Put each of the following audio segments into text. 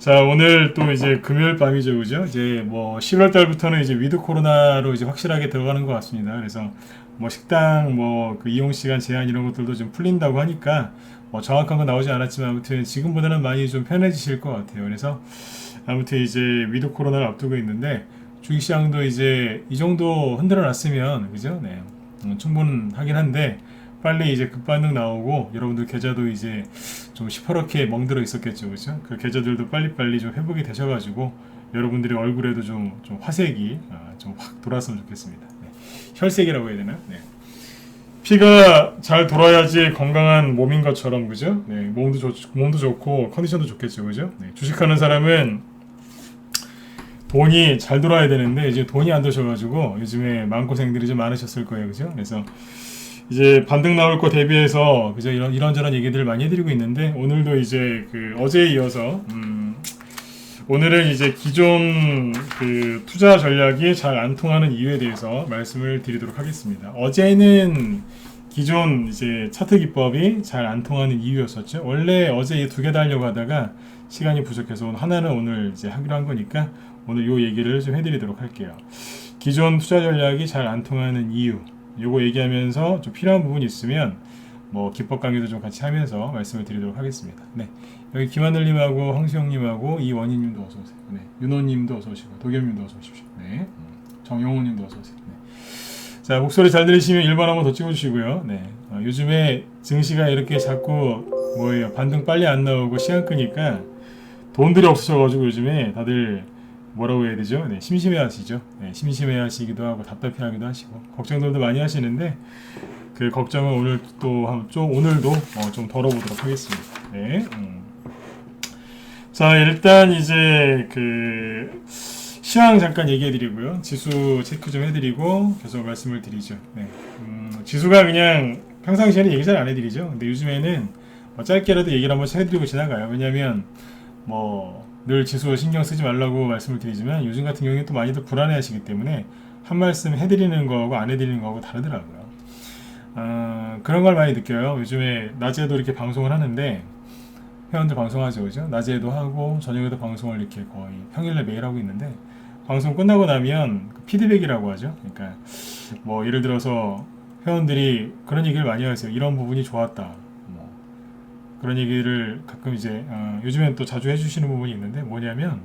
자, 오늘 또 이제 금요일 밤이죠, 그죠? 이제 뭐 11월 달부터는 이제 위드 코로나로 이제 확실하게 들어가는 것 같습니다. 그래서 뭐 식당 뭐 그 이용 시간 제한 이런 것들도 좀 풀린다고 하니까 뭐 정확한 건 나오지 않았지만 아무튼 지금보다는 많이 좀 편해지실 것 같아요. 그래서 아무튼 이제 위드 코로나를 앞두고 있는데 주식시장도 이제 이 정도 흔들어 놨으면 그죠? 네. 충분하긴 한데 빨리 이제 급반등 나오고 여러분들 계좌도 이제 좀 시퍼렇게 멍들어 있었겠죠, 그죠? 그 계좌들도 빨리빨리 좀 회복이 되셔가지고 여러분들의 얼굴에도 좀 화색이 좀 확 돌았으면 좋겠습니다. 네. 혈색이라고 해야 되나? 네. 피가 잘 돌아야지 건강한 몸인 것처럼, 그죠? 네. 몸도 좋고 컨디션도 좋겠죠, 그죠? 네. 주식하는 사람은 돈이 잘 돌아야 되는데 이제 돈이 안 도셔가지고 요즘에 마음고생들이 좀 많으셨을 거예요, 그죠? 그래서 이제 반등 나올 거 대비해서 그죠 이런저런 얘기들을 많이 해드리고 있는데 오늘도 이제 그 어제에 이어서 오늘은 이제 기존 그 투자 전략이 잘 안 통하는 이유에 대해서 말씀을 드리도록 하겠습니다. 어제는 기존 이제 차트 기법이 잘 안 통하는 이유였었죠. 원래 어제 이 두 개 다 하려고 하다가 시간이 부족해서 하나는 오늘 이제 하기로 한 거니까 오늘 요 얘기를 좀 해드리도록 할게요. 기존 투자 전략이 잘 안 통하는 이유. 요거 얘기하면서 좀 필요한 부분이 있으면 뭐 기법 강의도 좀 같이 하면서 말씀을 드리도록 하겠습니다. 네. 여기 김하늘님하고 황수영님하고 이원희님도 어서 오세요. 네. 윤호님도 어서 오시고 도겸님도 어서 오십시오. 네. 정용호님도 어서 오세요. 네. 자, 목소리 잘 들리시면 1번 한번 더 찍어주시고요. 네. 요즘에 증시가 이렇게 자꾸 뭐예요 반등 빨리 안 나오고 시간 끄니까 돈들이 없어져가지고 요즘에 다들 뭐라고 해야 되죠? 네, 심심해하시죠. 네, 심심해하시기도 하고 답답해하기도 하시고 걱정들도 많이 하시는데 그 걱정은 오늘 오늘도 좀 덜어보도록 하겠습니다. 네. 자, 일단 이제 그 시황 잠깐 얘기해드리고요. 지수 체크 좀 해드리고 계속 말씀을 드리죠. 네. 지수가 그냥 평상시에는 얘기 잘 안 해드리죠. 근데 요즘에는 뭐 짧게라도 얘기를 한번 해드리고 지나가요. 왜냐면 늘 지수 신경 쓰지 말라고 말씀을 드리지만 요즘 같은 경우에 또 많이들 불안해 하시기 때문에 한 말씀 해드리는 거하고 안 해드리는 거하고 다르더라고요. 그런 걸 많이 느껴요. 요즘에 낮에도 이렇게 방송을 하는데 회원들 방송하죠, 그죠? 낮에도 하고 저녁에도 방송을 이렇게 거의 평일날 매일 하고 있는데 방송 끝나고 나면 피드백이라고 하죠. 그러니까 뭐 예를 들어서 회원들이 그런 얘기를 많이 하세요. 이런 부분이 좋았다. 그런 얘기를 가끔 이제 요즘엔 또 자주 해주시는 부분이 있는데 뭐냐면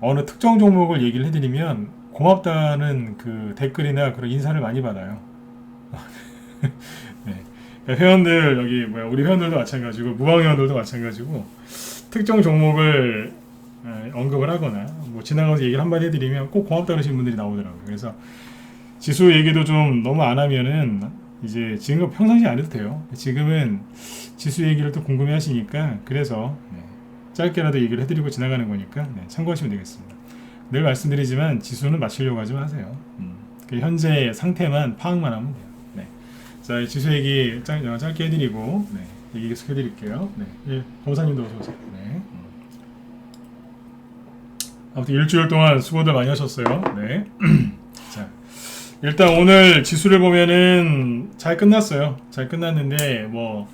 어느 특정 종목을 얘기를 해드리면 고맙다는 그 댓글이나 그런 인사를 많이 받아요. 네. 그러니까 회원들 여기 우리 회원들도 마찬가지고 무방 회원들도 마찬가지고 특정 종목을 언급을 하거나 뭐 지나가서 얘기를 한마디 해드리면 꼭 고맙다 그러시는 분들이 나오더라고요. 그래서 지수 얘기도 좀 너무 안 하면은 이제 지금 평상시 안 해도 돼요. 지금은 지수 얘기를 또 궁금해 하시니까 그래서 짧게라도 얘기를 해드리고 지나가는 거니까 참고하시면 되겠습니다. 늘 말씀드리지만 지수는 맞추려고 하지 마세요. 현재 상태만 파악만 하면 돼요. 네. 자, 지수 얘기 짧게 해드리고 얘기 계속 해드릴게요. 네. 예, 검사님도 어서 오세요. 네. 아무튼 일주일 동안 수고들 많이 하셨어요. 네. 자, 일단 오늘 지수를 보면은 잘 끝났어요. 잘 끝났는데 뭐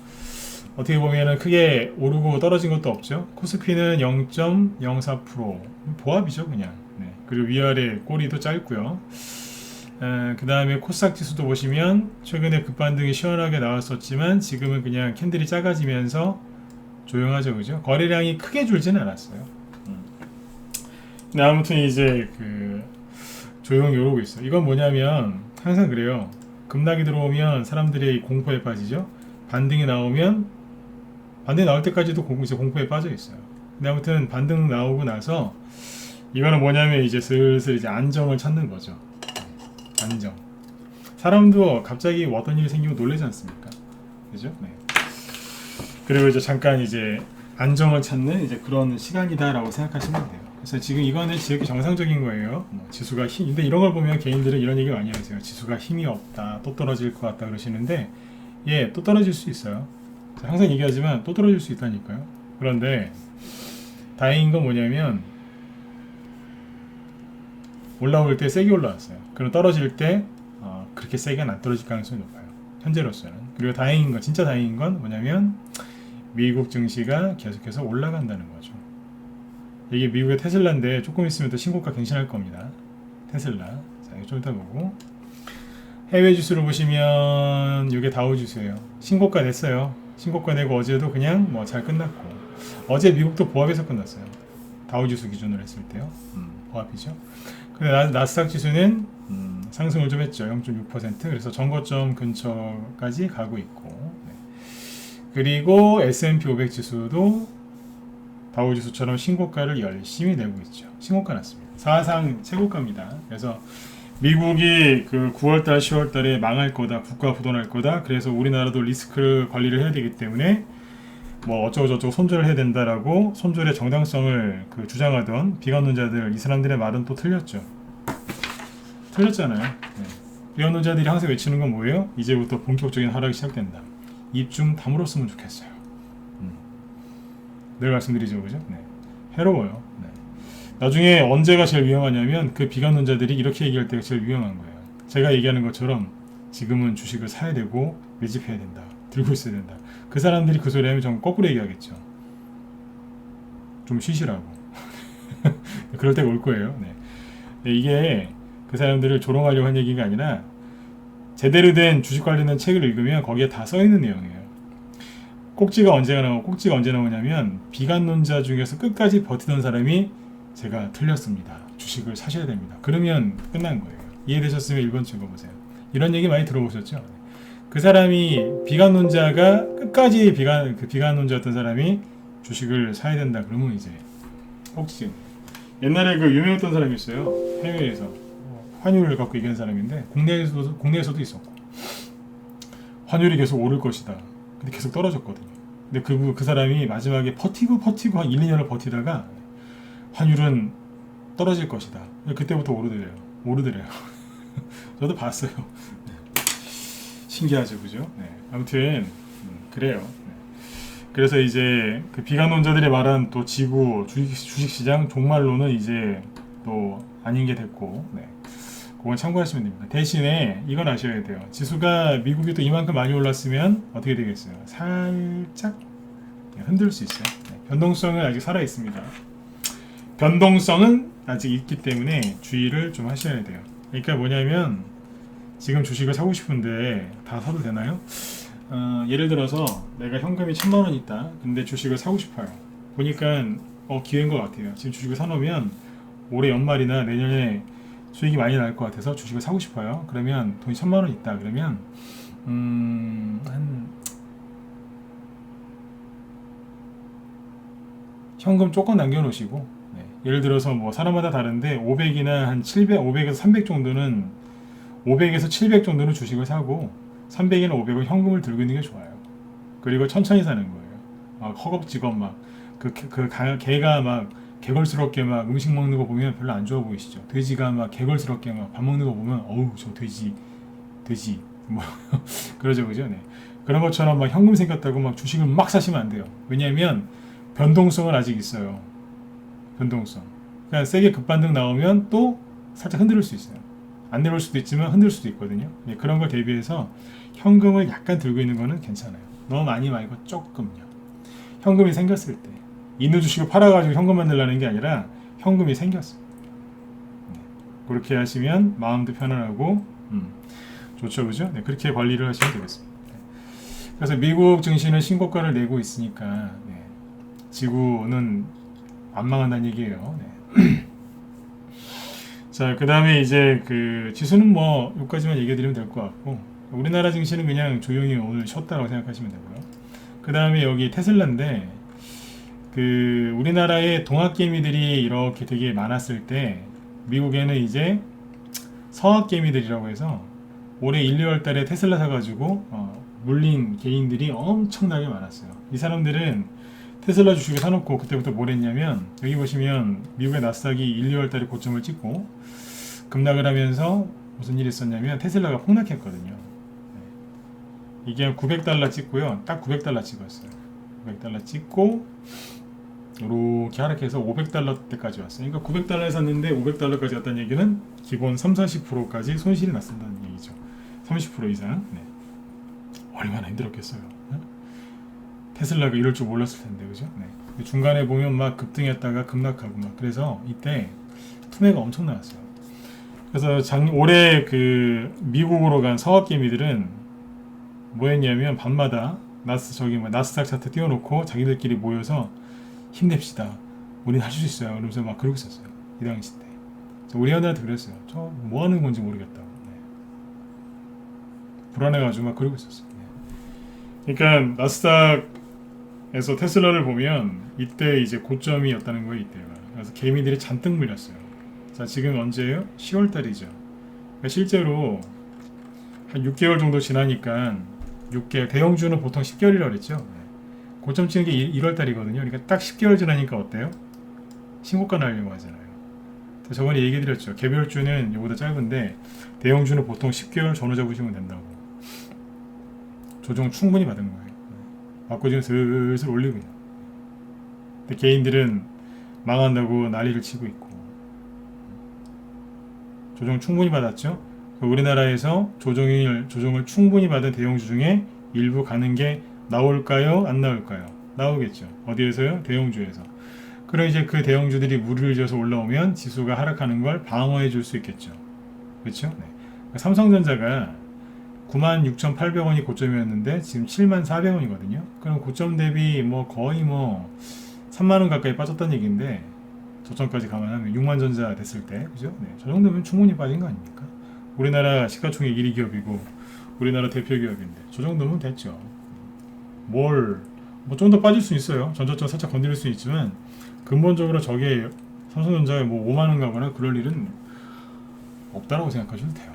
어떻게 보면은 크게 오르고 떨어진 것도 없죠. 코스피는 0.04% 보합이죠, 그냥. 네. 그리고 위아래 꼬리도 짧고요. 그 다음에 코스닥 지수도 보시면 최근에 급반등이 시원하게 나왔었지만 지금은 그냥 캔들이 작아지면서 조용하죠, 그죠? 거래량이 크게 줄지는 않았어요. 근데 아무튼 이제 그 조용히 오르고 있어요. 이건 뭐냐면 항상 그래요. 급락이 들어오면 사람들이 공포에 빠지죠. 반등이 나오면 반등이 나올 때까지도 이제 공포에 빠져 있어요. 근데 아무튼 반등 나오고 나서 이거는 뭐냐면 이제 슬슬 이제 안정을 찾는 거죠. 안정. 사람도 갑자기 어떤 일이 생기면 놀라지 않습니까? 그죠? 네. 그리고 이제 잠깐 이제 안정을 찾는 이제 그런 시간이다라고 생각하시면 돼요. 그래서 지금 이거는 지역이 정상적인 거예요. 지수가 근데 이런 걸 보면 개인들은 이런 얘기 많이 하세요. 지수가 힘이 없다, 또 떨어질 것 같다 그러시는데, 예, 또 떨어질 수 있어요. 항상 얘기하지만 또 떨어질 수 있다니까요. 그런데 다행인 건 뭐냐면 올라올 때 세게 올라왔어요. 그럼 떨어질 때 그렇게 세게는 안 떨어질 가능성이 높아요. 현재로서는. 그리고 진짜 다행인 건 뭐냐면 미국 증시가 계속해서 올라간다는 거죠. 이게 미국의 테슬라인데 조금 있으면 또 신고가 갱신할 겁니다. 테슬라. 자, 이거 좀 이따 보고. 해외 지수를 보시면 이게 다우 지수예요. 신고가 냈어요. 신고가 내고 어제도 그냥 뭐 잘 끝났고, 어제 미국도 보합에서 끝났어요. 다우 지수 기준으로 했을 때요. 보합이죠. 근데 나스닥 지수는 상승을 좀 했죠. 0.6%. 그래서 전고점 근처까지 가고 있고, 네. 그리고 S&P 500 지수도 다우 지수처럼 신고가를 열심히 내고 있죠. 신고가 났습니다. 사상 최고가입니다. 그래서 미국이 그 9월달, 10월달에 망할 거다, 국가 부도날 거다. 그래서 우리나라도 리스크 관리를 해야 되기 때문에 뭐 어쩌고 저쩌고 손절을 해야 된다라고 손절의 정당성을 그 주장하던 비관론자들, 이 사람들의 말은 또 틀렸죠. 틀렸잖아요. 네. 비관론자들이 항상 외치는 건 뭐예요? 이제부터 본격적인 하락이 시작된다. 입 좀 다물었으면 좋겠어요. 늘 말씀드리죠, 그죠? 네. 해로워요. 네. 나중에 언제가 제일 위험하냐면 그 비관론자들이 이렇게 얘기할 때가 제일 위험한 거예요. 제가 얘기하는 것처럼 지금은 주식을 사야 되고 매집해야 된다. 들고 있어야 된다. 그 사람들이 그 소리 하면 전 거꾸로 얘기하겠죠. 좀 쉬시라고. 그럴 때가 올 거예요. 네. 이게 그 사람들을 조롱하려고 한 얘기가 아니라 제대로 된 주식 관련된 책을 읽으면 거기에 다 써있는 내용이에요. 꼭지가 언제 나오냐면 비관론자 중에서 끝까지 버티던 사람이 제가 틀렸습니다. 주식을 사셔야 됩니다. 그러면 끝난 거예요. 이해되셨으면 1번 읽어보세요. 이런 얘기 많이 들어보셨죠? 그 사람이 비관론자가 끝까지 비관론자였던 사람이 주식을 사야 된다. 그러면 이제 꼭지. 옛날에 그 유명했던 사람이 있어요. 해외에서 환율을 갖고 얘기한 사람인데 국내에서도 있었고 환율이 계속 오를 것이다. 근데 계속 떨어졌거든요. 근데 그 사람이 마지막에 버티고 한 1, 2년을 버티다가 환율은 떨어질 것이다. 그때부터 오르더래요. 저도 봤어요. 네. 신기하죠, 그죠? 네. 아무튼 그래요. 네. 그래서 이제 그 비관론자들이 말한 또 지구 주식시장 종말로는 이제 또 아닌 게 됐고, 네. 그건 참고하시면 됩니다. 대신에 이건 아셔야 돼요. 지수가 미국이 또 이만큼 많이 올랐으면 어떻게 되겠어요? 살짝 흔들 수 있어요. 네. 변동성은 아직 살아 있습니다. 변동성은 아직 있기 때문에 주의를 좀 하셔야 돼요. 그러니까 뭐냐면 지금 주식을 사고 싶은데 다 사도 되나요? 예를 들어서 내가 현금이 1000만원 있다. 근데 주식을 사고 싶어요. 보니까 기회인 것 같아요. 지금 주식을 사놓으면 올해 연말이나 내년에 수익이 많이 날 것 같아서 주식을 사고 싶어요. 그러면 돈이 1000만원 있다. 그러면 현금 조금 남겨놓으시고, 네. 예를 들어서 뭐 사람마다 다른데 500이나 한 700, 500에서 300 정도는 500에서 700 정도는 주식을 사고 300이나 500은 현금을 들고 있는 게 좋아요. 그리고 천천히 사는 거예요. 막 허겁지겁 막 개가 막 개걸스럽게 막 음식 먹는 거 보면 별로 안 좋아 보이시죠? 돼지가 막 개걸스럽게 막 밥 먹는 거 보면 어우 저 돼지 뭐 그러죠, 그죠? 네. 그런 것처럼 막 현금 생겼다고 막 주식을 막 사시면 안 돼요. 왜냐하면 변동성은 아직 있어요. 변동성. 그러니까 세게 급반등 나오면 또 살짝 흔들 수 있어요. 안 내려올 수도 있지만 흔들 수도 있거든요. 네, 그런 걸 대비해서 현금을 약간 들고 있는 거는 괜찮아요. 너무 많이 말고 조금요. 현금이 생겼을 때 있는 주식을 팔아가지고 현금 만들라는 게 아니라 현금이 생겼어요. 네, 그렇게 하시면 마음도 편안하고 좋죠, 그죠? 네, 그렇게 관리를 하시면 되겠습니다. 네. 그래서 미국 증시는 신고가를 내고 있으니까 네, 지구는 안 망한다는 얘기예요. 네. 자, 그 다음에 이제 그 지수는 뭐 여기까지만 얘기해 드리면 될 것 같고, 우리나라 증시는 그냥 조용히 오늘 쉬었다고 생각하시면 되고요. 그 다음에 여기 테슬라인데, 그 우리나라의 동학개미들이 이렇게 되게 많았을 때 미국에는 이제 서학개미들이라고 해서 올해 1, 2월 달에 테슬라 사가지고 물린 개인들이 엄청나게 많았어요. 이 사람들은 테슬라 주식을 사놓고 그때부터 뭘 했냐면, 여기 보시면 미국의 나스닥이 1, 2월 달에 고점을 찍고 급락을 하면서 무슨 일이 있었냐면 테슬라가 폭락했거든요. 이게 $900 찍고요. 딱 $900 찍었어요. $900 찍고 이렇게 하락해서 $500 때까지 왔어요. 그러니까 $900에 샀는데 $500까지 왔다는 얘기는 기본 30-40%까지 손실이 났다는 얘기죠. 30% 이상. 네. 얼마나 힘들었겠어요. 네? 테슬라가 이럴 줄 몰랐을 텐데, 그죠? 네. 중간에 보면 막 급등했다가 급락하고 막 그래서 이때 투매가 엄청 나왔어요. 그래서 올해 그 미국으로 간 서학개미들은 뭐 했냐면 밤마다 나스닥 차트 띄워놓고 자기들끼리 모여서 힘냅시다. 우린 할 수 있어요. 그러면서 막 그러고 있었어요. 이 당시 때. 우리 아들한테 그랬어요. 저 뭐 하는 건지 모르겠다. 네. 불안해가지고 막 그러고 있었어요. 네. 그러니까 나스닥에서 테슬라를 보면 이때 이제 고점이었다는 거예요. 이때가. 그래서 개미들이 잔뜩 물렸어요. 자, 지금 언제예요? 10월 달이죠. 그러니까 실제로 한 6개월 정도 지나니까 6개월, 대형주는 보통 10개월이라고 그랬죠. 네. 고점 치는 게 1월 달이거든요. 그러니까 딱 10개월 지나니까 어때요? 신고가 날려고 하잖아요. 저번에 얘기 드렸죠. 개별주는 이보다 짧은데 대형주는 보통 10개월 전후 잡으시면 된다고. 조정 충분히 받은 거예요. 맞고 지금 슬슬 올리고 있는. 근데 개인들은 망한다고 난리를 치고 있고. 조정 충분히 받았죠. 우리나라에서 조정을 충분히 받은 대형주 중에 일부 가는 게 나올까요? 안 나올까요? 나오겠죠. 어디에서요? 대형주에서. 그럼 이제 그 대형주들이 무리를 지어서 올라오면 지수가 하락하는 걸 방어해 줄 수 있겠죠. 그렇죠? 네. 삼성전자가 96,800원이 고점이었는데 지금 74,400원이거든요. 그럼 고점 대비 뭐 거의 뭐 3만원 가까이 빠졌다는 얘기인데 저점까지 감안하면 6만전자 됐을 때 그죠? 네. 저 정도면 충분히 빠진 거 아닙니까? 우리나라 시가총액 1위 기업이고 우리나라 대표 기업인데 저 정도면 됐죠. 뭐 좀 더 빠질 수 있어요. 전저점 살짝 건드릴 수 있지만 근본적으로 저게 삼성전자에 뭐 5만원 가거나 그럴 일은 없다라고 생각하셔도 돼요.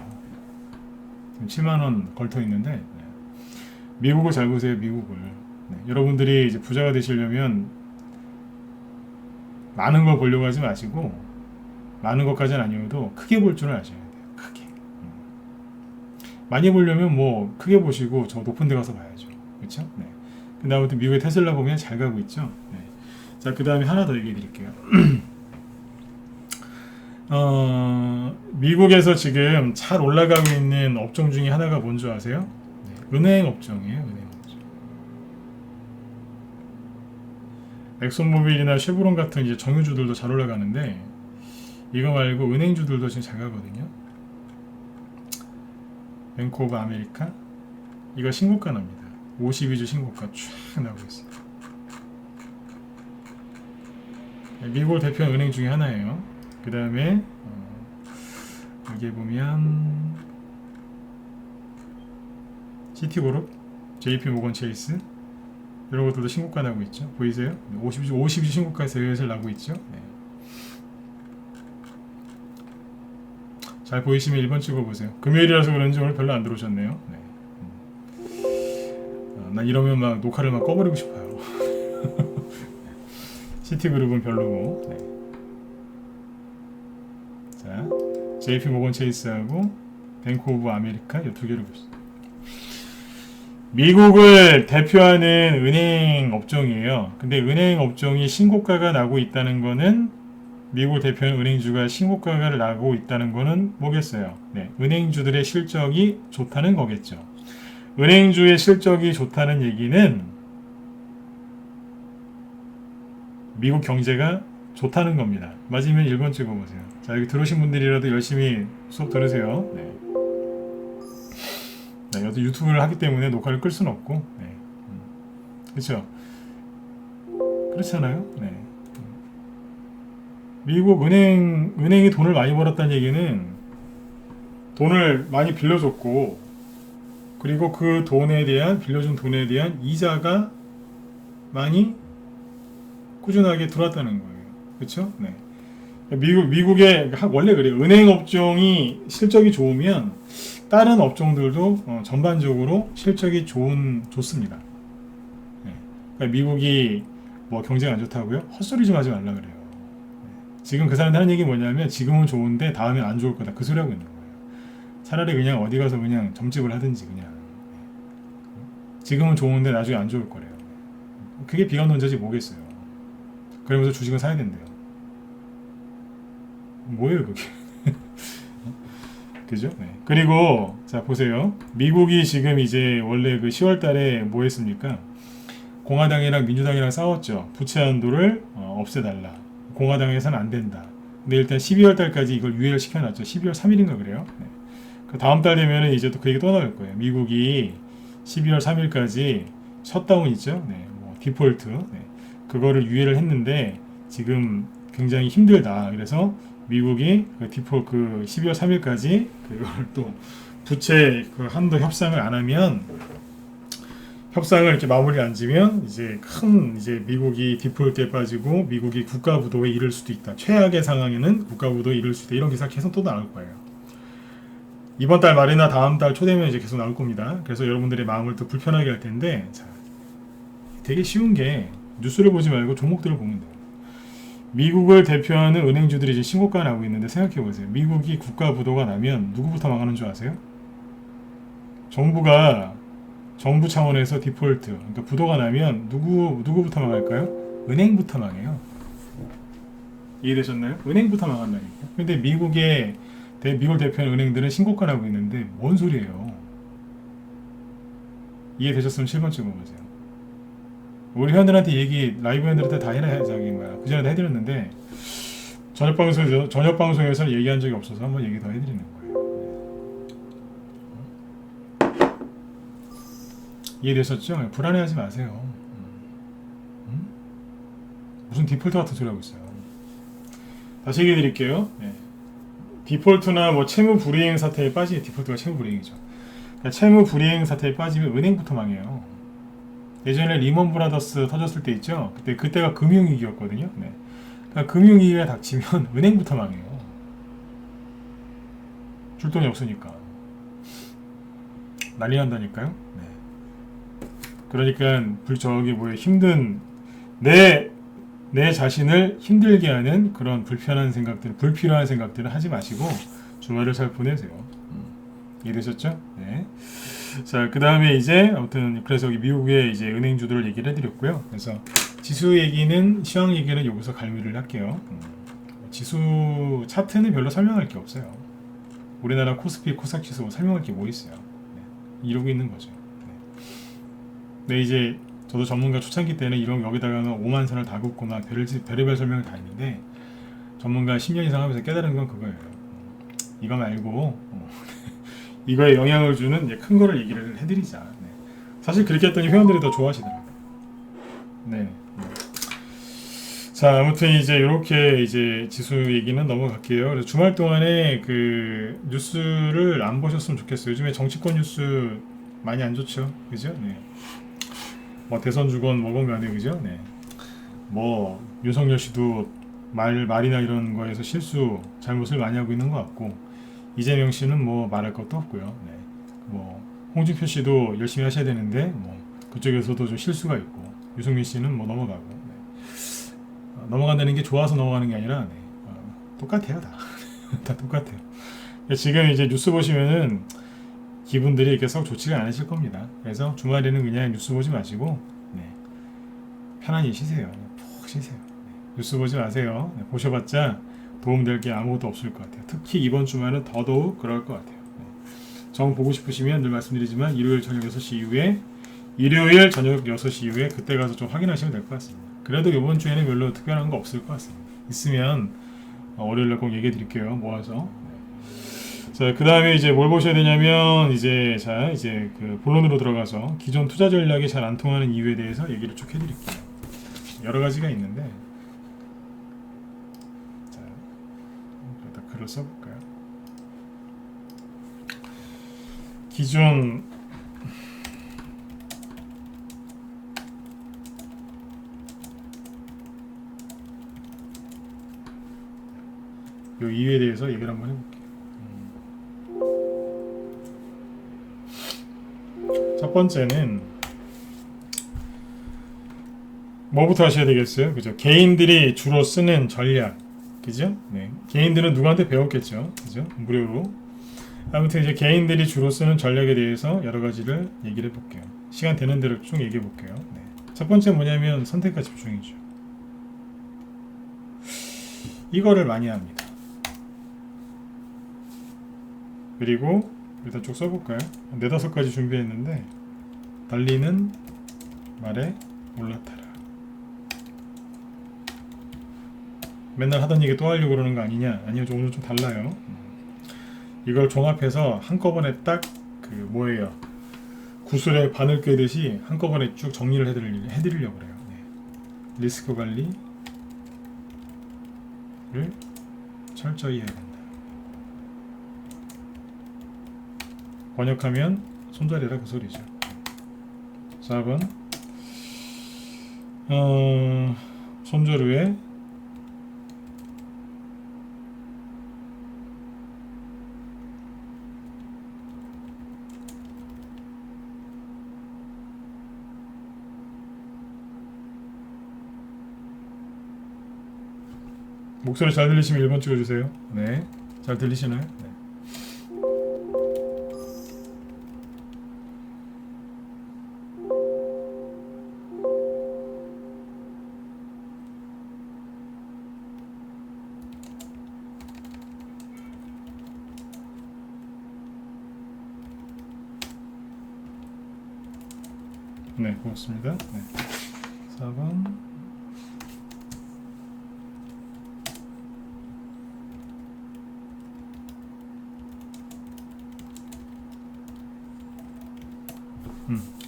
지금 7만원 걸터 있는데 네. 미국을 잘 보세요. 미국을. 네. 여러분들이 이제 부자가 되시려면 많은 걸 보려고 하지 마시고 많은 것까지는 아니어도 크게 볼 줄은 아셔야 돼요. 크게. 많이 보려면 뭐 크게 보시고 저 높은 데 가서 봐야죠. 그렇죠? 네. 근데 아무튼 미국의 테슬라 보면 잘 가고 있죠. 네. 자, 그 다음에 하나 더 얘기해 드릴게요. 미국에서 지금 잘 올라가고 있는 업종 중에 하나가 뭔지 아세요? 네. 은행 업종이에요. 은행 업종. 엑손모빌이나 쉐보론 같은 이제 정유주들도 잘 올라가는데 이거 말고 은행주들도 지금 잘 가거든요. 뱅크 오브 아메리카 이거 신고가 납니다. 52주 신고가 쫙 나오고 있어요. 미국 대표 은행 중에 하나예요. 그 다음에 여기에 보면 시티그룹, JP모건 체이스 이런 것들도 신고가 나고 있죠. 보이세요? 50주 신고가 슬슬 나고 있죠. 네. 잘 보이시면 1번 찍어보세요. 금요일이라서 그런지 오늘 별로 안 들어오셨네요. 네. 난 이러면 막 녹화를 막 꺼버리고 싶어요. 시티그룹은 별로고. 네. 자, JP모건 체이스하고 뱅크 오브 아메리카 이 두 개를 보시죠. 미국을 대표하는 은행 업종이에요. 근데 은행 업종이 신고가가 나고 있다는 거는 미국을 대표하는 은행주가 신고가를 나고 있다는 거는 뭐겠어요? 네, 은행주들의 실적이 좋다는 거겠죠. 은행주의 실적이 좋다는 얘기는 미국 경제가 좋다는 겁니다. 맞으면 1번 찍어보세요. 자, 여기 들어오신 분들이라도 열심히 수업 들으세요. 네. 네, 여도 유튜브를 하기 때문에 녹화를 끌 수는 없고, 네. 그렇죠? 그렇잖아요. 네. 미국 은행이 돈을 많이 벌었다는 얘기는 돈을 많이 빌려줬고, 그리고 그 빌려준 돈에 대한 이자가 많이 꾸준하게 들어왔다는 거예요. 그렇죠? 네. 미국의 원래 그래요. 은행 업종이 실적이 좋으면 다른 업종들도 전반적으로 실적이 좋습니다. 네. 그러니까 미국이 뭐 경제가 안 좋다고요? 헛소리 좀 하지 말라 그래요. 네. 지금 그 사람들 하는 얘기 뭐냐면 지금은 좋은데 다음엔 안 좋을 거다. 그 소리 하고 있는 거예요. 차라리 그냥 어디 가서 그냥 점집을 하든지 그냥. 네. 지금은 좋은데 나중에 안 좋을 거래요. 그게 비관론자지 뭐겠어요. 그러면서 주식은 사야 된대요. 뭐예요 그게? 그죠? 네. 그리고 자 보세요. 미국이 지금 이제 원래 그 10월 달에 뭐 했습니까? 공화당이랑 민주당이랑 싸웠죠. 부채 한도를 없애달라. 공화당에서는 안 된다. 근데 일단 12월 달까지 이걸 유예를 시켜놨죠. 12월 3일인가 그래요. 네. 그 다음 달 되면은 이제 또 그 얘기 또 나올 거예요. 미국이 12월 3일까지 셧다운 있죠. 네. 뭐 디폴트. 네. 그거를 유예를 했는데 지금 굉장히 힘들다. 그래서 미국이 그 12월 3일까지 그걸 또 부채 그 한도 협상을 안 하면 협상을 이렇게 마무리 안 지면 이제 큰 이제 미국이 디폴트에 빠지고 미국이 국가 부도에 이를 수도 있다. 최악의 상황에는 국가 부도에 이를 수도 있다. 이런 기사 계속 또 나올 거예요. 이번 달 말이나 다음 달 초되면 이제 계속 나올 겁니다. 그래서 여러분들의 마음을 또 불편하게 할 텐데 자, 되게 쉬운 게 뉴스를 보지 말고 종목들을 보면 돼요. 미국을 대표하는 은행주들이 이제 신고가 나오고 있는데 생각해 보세요. 미국이 국가 부도가 나면 누구부터 망하는 줄 아세요? 정부 차원에서 디폴트, 그러니까 부도가 나면 누구부터 망할까요? 은행부터 망해요. 이해되셨나요? 은행부터 망한다니까. 근데 미국을 대표하는 은행들은 신고가 나고 있는데 뭔 소리예요? 이해되셨으면 7번째 보세요. 우리 회원들한테 라이브 회원들한테 다 해라 자기인 거야. 그 전에도 해드렸는데 저녁 방송에서는 얘기한 적이 없어서 한번 얘기 더 해드리는 거예요. 이해되셨죠? 불안해하지 마세요. 무슨 디폴트 같은 소리 하고 있어요. 다시 얘기해 드릴게요. 네. 디폴트나 뭐 채무 불이행 사태에 빠지면 디폴트가 채무 불이행이죠. 그러니까 채무 불이행 사태에 빠지면 은행부터 망해요. 예전에 리먼 브라더스 터졌을 때 있죠. 그때가 금융위기였거든요. 네. 그러니까 금융위기가 닥치면 은행부터 망해요. 줄 돈이 없으니까 난리 난다니까요. 네. 그러니까 힘든 내 자신을 힘들게 하는 그런 불필요한 생각들을 하지 마시고 주말을 잘 보내세요. 이해되셨죠? 네. 자, 그 다음에 이제 아무튼 그래서 여기 미국의 이제 은행주들을 얘기를 해드렸고요. 그래서 지수 얘기는 시황 얘기는 여기서 갈무리를 할게요. 지수 차트는 별로 설명할 게 없어요. 우리나라 코스피 코스닥 지수 설명할 게 뭐 있어요? 네. 이러고 있는 거죠. 네, 이제 저도 전문가 초창기 때는 여기다가는 5만 선을 다 긋고 막 별의별 설명을 다 했는데 전문가 10년 이상 하면서 깨달은 건 그거예요. 이거 말고 이거에 영향을 주는 이제 큰 거를 얘기를 해드리자. 네. 사실 그렇게 했더니 회원들이 더 좋아하시더라고요. 네. 자, 아무튼 이제 이렇게 이제 지수 얘기는 넘어갈게요. 그래서 주말 동안에 그 뉴스를 안 보셨으면 좋겠어요. 요즘에 정치권 뉴스 많이 안 좋죠, 그죠? 네. 뭐 대선 주건 뭐건 간에 그죠? 네. 뭐 윤석열 씨도 말이나 이런 거에서 잘못을 많이 하고 있는 것 같고 이재명 씨는 뭐 말할 것도 없고요. 네. 뭐 홍준표 씨도 열심히 하셔야 되는데 뭐 그쪽에서도 좀 실수가 있고 유승민 씨는 뭐 넘어가고 네. 넘어간다는 게 좋아서 넘어가는 게 아니라 네. 똑같아요 다. 다 똑같아요. 지금 이제 뉴스 보시면은 기분들이 이렇게 썩 좋지가 않으실 겁니다. 그래서 주말에는 그냥 뉴스 보지 마시고 네. 편안히 쉬세요. 푹 쉬세요. 네. 뉴스 보지 마세요. 네. 보셔봤자 도움될 게 아무것도 없을 것 같아요. 특히 이번 주말은 더더욱 그럴 것 같아요. 네. 정 보고 싶으시면 늘 말씀드리지만 일요일 저녁 6시 이후에 그때 가서 좀 확인하시면 될 것 같습니다. 그래도 이번 주에는 별로 특별한 거 없을 것 같습니다. 있으면 월요일날 꼭 얘기해 드릴게요. 모아서. 자, 그 다음에 이제 뭘 보셔야 되냐면 이제 그 본론으로 들어가서 기존 투자 전략이 잘 안 통하는 이유에 대해서 얘기를 쭉 해드릴게요. 여러 가지가 있는데 자, 여기다 글을 써볼까요? 기존 요 이유에 대해서 얘기를 한번 해볼게요. 첫 번째는 뭐부터 하셔야 되겠어요? 그죠? 개인들이 주로 쓰는 전략, 그죠? 네. 개인들은 누구한테 배웠겠죠? 그죠? 무료로. 아무튼 이제 개인들이 주로 쓰는 전략에 대해서 여러 가지를 얘기를 해볼게요. 시간 되는 대로 쭉 얘기해 볼게요. 네. 첫 번째 뭐냐면 선택과 집중이죠. 이거를 많이 합니다. 그리고 일단 쭉 써볼까요? 4-5가지 준비했는데 달리는 말에 올라타라. 맨날 하던 얘기 또 하려고 그러는 거 아니냐? 아니요, 오늘 좀 달라요. 이걸 종합해서 한꺼번에 딱 그 뭐예요? 구슬에 바늘 꿰듯이 한꺼번에 쭉 정리를 해드리려고 그래요. 네. 리스크 관리를 철저히 해야 된다. 번역하면 손자리라 그 소리죠. 4번 손조류에 목소리 잘 들리시면 1번 찍어주세요. 네, 잘 들리시나요? 네. 네, 고맙습니다. 네. 4번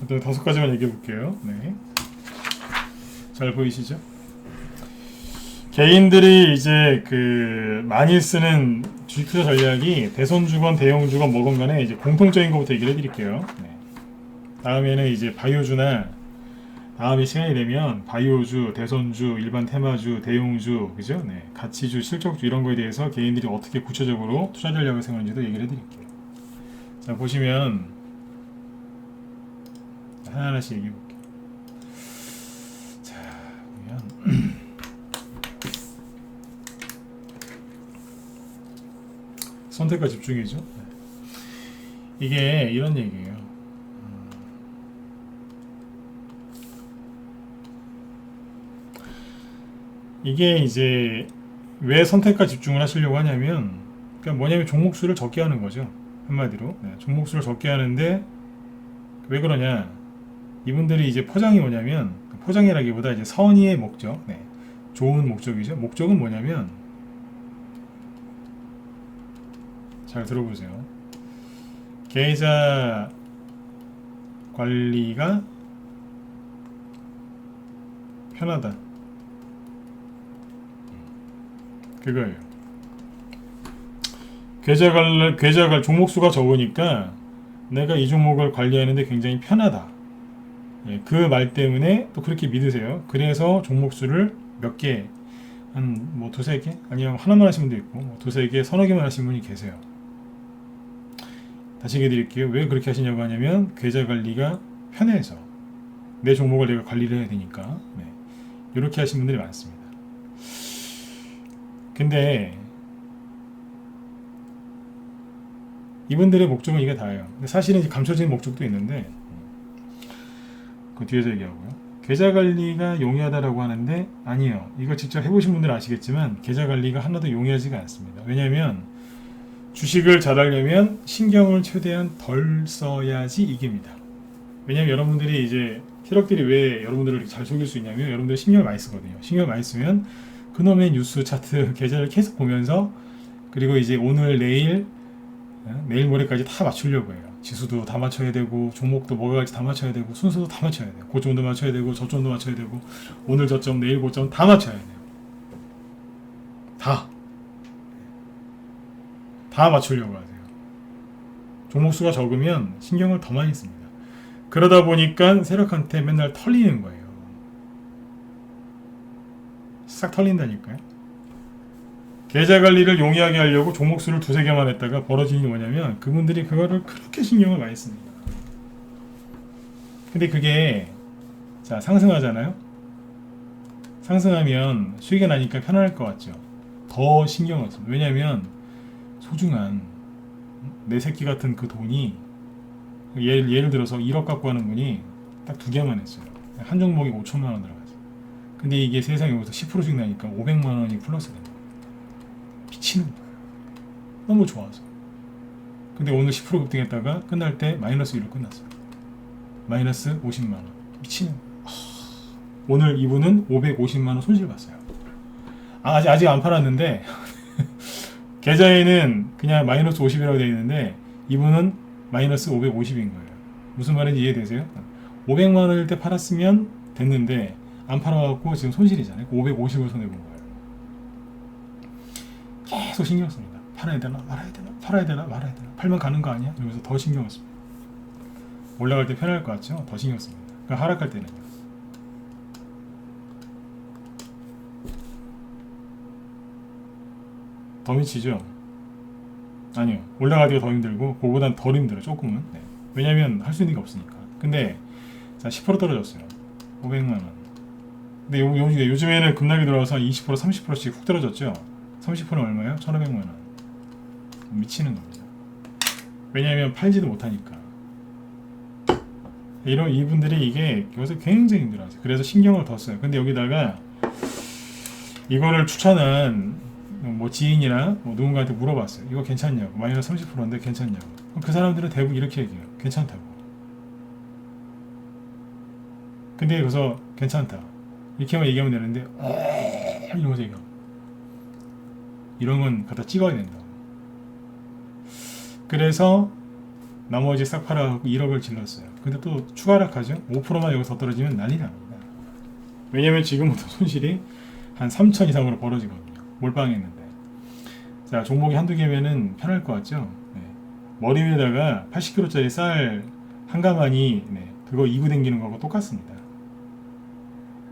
일단 5가지만 얘기해 볼게요. 네. 잘 보이시죠? 개인들이 이제 그 많이 쓰는 주식 투자 전략이 대선주건 대형주건 뭐건 간에 이제 공통적인 것부터 얘기를 해드릴게요. 네. 다음에는 이제 바이오주나 다음에 시간이 되면 바이오주, 대선주, 일반 테마주, 대용주, 그죠? 네. 가치주, 실적주 이런 거에 대해서 개인들이 어떻게 구체적으로 투자 전략을 세우는지도 얘기를 해드릴게요. 자, 보시면 하나하나씩 얘기해 볼게요. 자, 보면 선택과 집중이죠. 이게 이런 얘기예요. 이게 이제 왜 선택과 집중을 하시려고 하냐면, 그러니까 뭐냐면 종목수를 적게 하는 거죠. 한마디로. 네, 종목수를 적게 하는데 왜 그러냐? 이분들이 이제 포장이 뭐냐면, 포장이라기보다 이제 선의의 목적, 네, 좋은 목적이죠. 목적은 뭐냐면, 잘 들어보세요. 계좌 관리가 편하다. 그거예요. 계좌 종목수가 적으니까 내가 이 종목을 관리하는데 굉장히 편하다. 예, 그 말 때문에 또 그렇게 믿으세요. 그래서 종목수를 몇 개, 한 뭐 두세 개? 아니면 하나만 하시는 분도 있고, 뭐 두세 개, 서너 개만 하시는 분이 계세요. 다시 얘기해 드릴게요. 왜 그렇게 하시냐고 하냐면, 계좌 관리가 편해서. 내 종목을 내가 관리를 해야 되니까. 네. 이렇게 하시는 분들이 많습니다. 근데 이분들의 목적은 이게 다예요. 근데 사실은 이제 감춰진 목적도 있는데, 그 뒤에서 얘기하고요. 계좌 관리가 용이하다라고 하는데, 아니에요. 이거 직접 해보신 분들은 아시겠지만 계좌 관리가 하나도 용이하지가 않습니다. 왜냐하면 주식을 잘하려면 신경을 최대한 덜 써야지 이깁니다. 왜냐하면 여러분들이 이제 세력들이 왜 여러분들을 잘 속일 수 있냐면, 여러분들이 신경을 많이 쓰거든요. 신경을 많이 쓰면 그놈의 뉴스 차트 계좌를 계속 보면서, 그리고 이제 오늘 내일 모레까지 다 맞추려고 해요. 지수도 다 맞춰야 되고, 종목도 뭐가 갈지 다 맞춰야 되고, 순서도 다 맞춰야 돼요. 고점도 맞춰야 되고, 저점도 맞춰야 되고, 오늘 저점, 내일 고점 다 맞춰야 돼요. 다 맞추려고 하세요. 종목수가 적으면 신경을 더 많이 씁니다. 그러다 보니까 세력한테 맨날 털리는 거예요. 싹 털린다니까요. 계좌 관리를 용이하게 하려고 종목수를 두세 개만 했다가 벌어지는 게 뭐냐면, 그분들이 그거를 그렇게 신경을 많이 씁니다. 근데 그게 자 상승하잖아요. 상승하면 수익이 나니까 편안할 것 같죠. 더 신경을 씁니다. 왜냐하면 소중한 내 새끼 같은 그 돈이, 예를 들어서 1억 갖고 하는 분이 딱 두 개만 했어요. 한 종목이 5천만 원 들어갔어요. 근데 이게 세상에 여기서 10%씩 나니까 500만 원이 플러스 됩니다. 미치는 거예요. 너무 좋아서. 근데 오늘 10% 급등했다가 끝날 때 마이너스 1로 끝났어요. 마이너스 50만 원. 미치는 거예요. 오늘 이분은 550만원 손실 봤어요. 아직 안 팔았는데 계좌에는 그냥 마이너스 50이라고 되어 있는데 이분은 마이너스 550인 거예요. 무슨 말인지 이해되세요? 500만원일 때 팔았으면 됐는데 안 팔아갖고 지금 손실이잖아요. 550을 손해본 거예요. 계속 신경 씁니다. 팔아야 되나 말아야 되나 팔아야 되나 말아야 되나 팔면 가는 거 아니야? 이러면서 더 신경을 씁니다. 올라갈 때 편할 것 같죠? 더 신경 씁니다. 그러니까 하락할 때는요. 더 미치죠? 아니요. 올라갈 때가 더 힘들고 그거보단 덜 힘들어요. 조금은. 네. 왜냐면 할 수 있는 게 없으니까. 근데 자 10% 떨어졌어요. 500만원. 근데 요즘에는 급락이 들어와서 20% 30%씩 훅 떨어졌죠? 30%는 얼마예요? 1,500만원. 미치는 겁니다. 왜냐하면 팔지도 못하니까. 이분들이 이게 요새 굉장히 힘들어하세요. 그래서 신경을 더 써요. 근데 여기다가 이거를 추천한 뭐 지인이나 뭐 누군가한테 물어봤어요. 이거 괜찮냐고. 마이너스 30%인데 괜찮냐고. 그 사람들은 대부분 이렇게 얘기해요. 괜찮다고. 근데 그래서 괜찮다. 이렇게만 얘기하면 되는데 이러면서 얘기해요. 이런 건 갖다 찍어야 된다. 그래서 나머지 싹 팔아갖고 1억을 질렀어요. 근데 또 추가 하락하죠. 5%만 여기서 더 떨어지면 난리 납니다. 왜냐면 지금부터 손실이 한 3천 이상으로 벌어지거든요. 몰빵했는데. 자, 종목이 한두 개면은 편할 것 같죠? 네. 머리 위에다가 80kg짜리 쌀 한 가마니, 네. 그거 이고 댕기는 거하고 똑같습니다.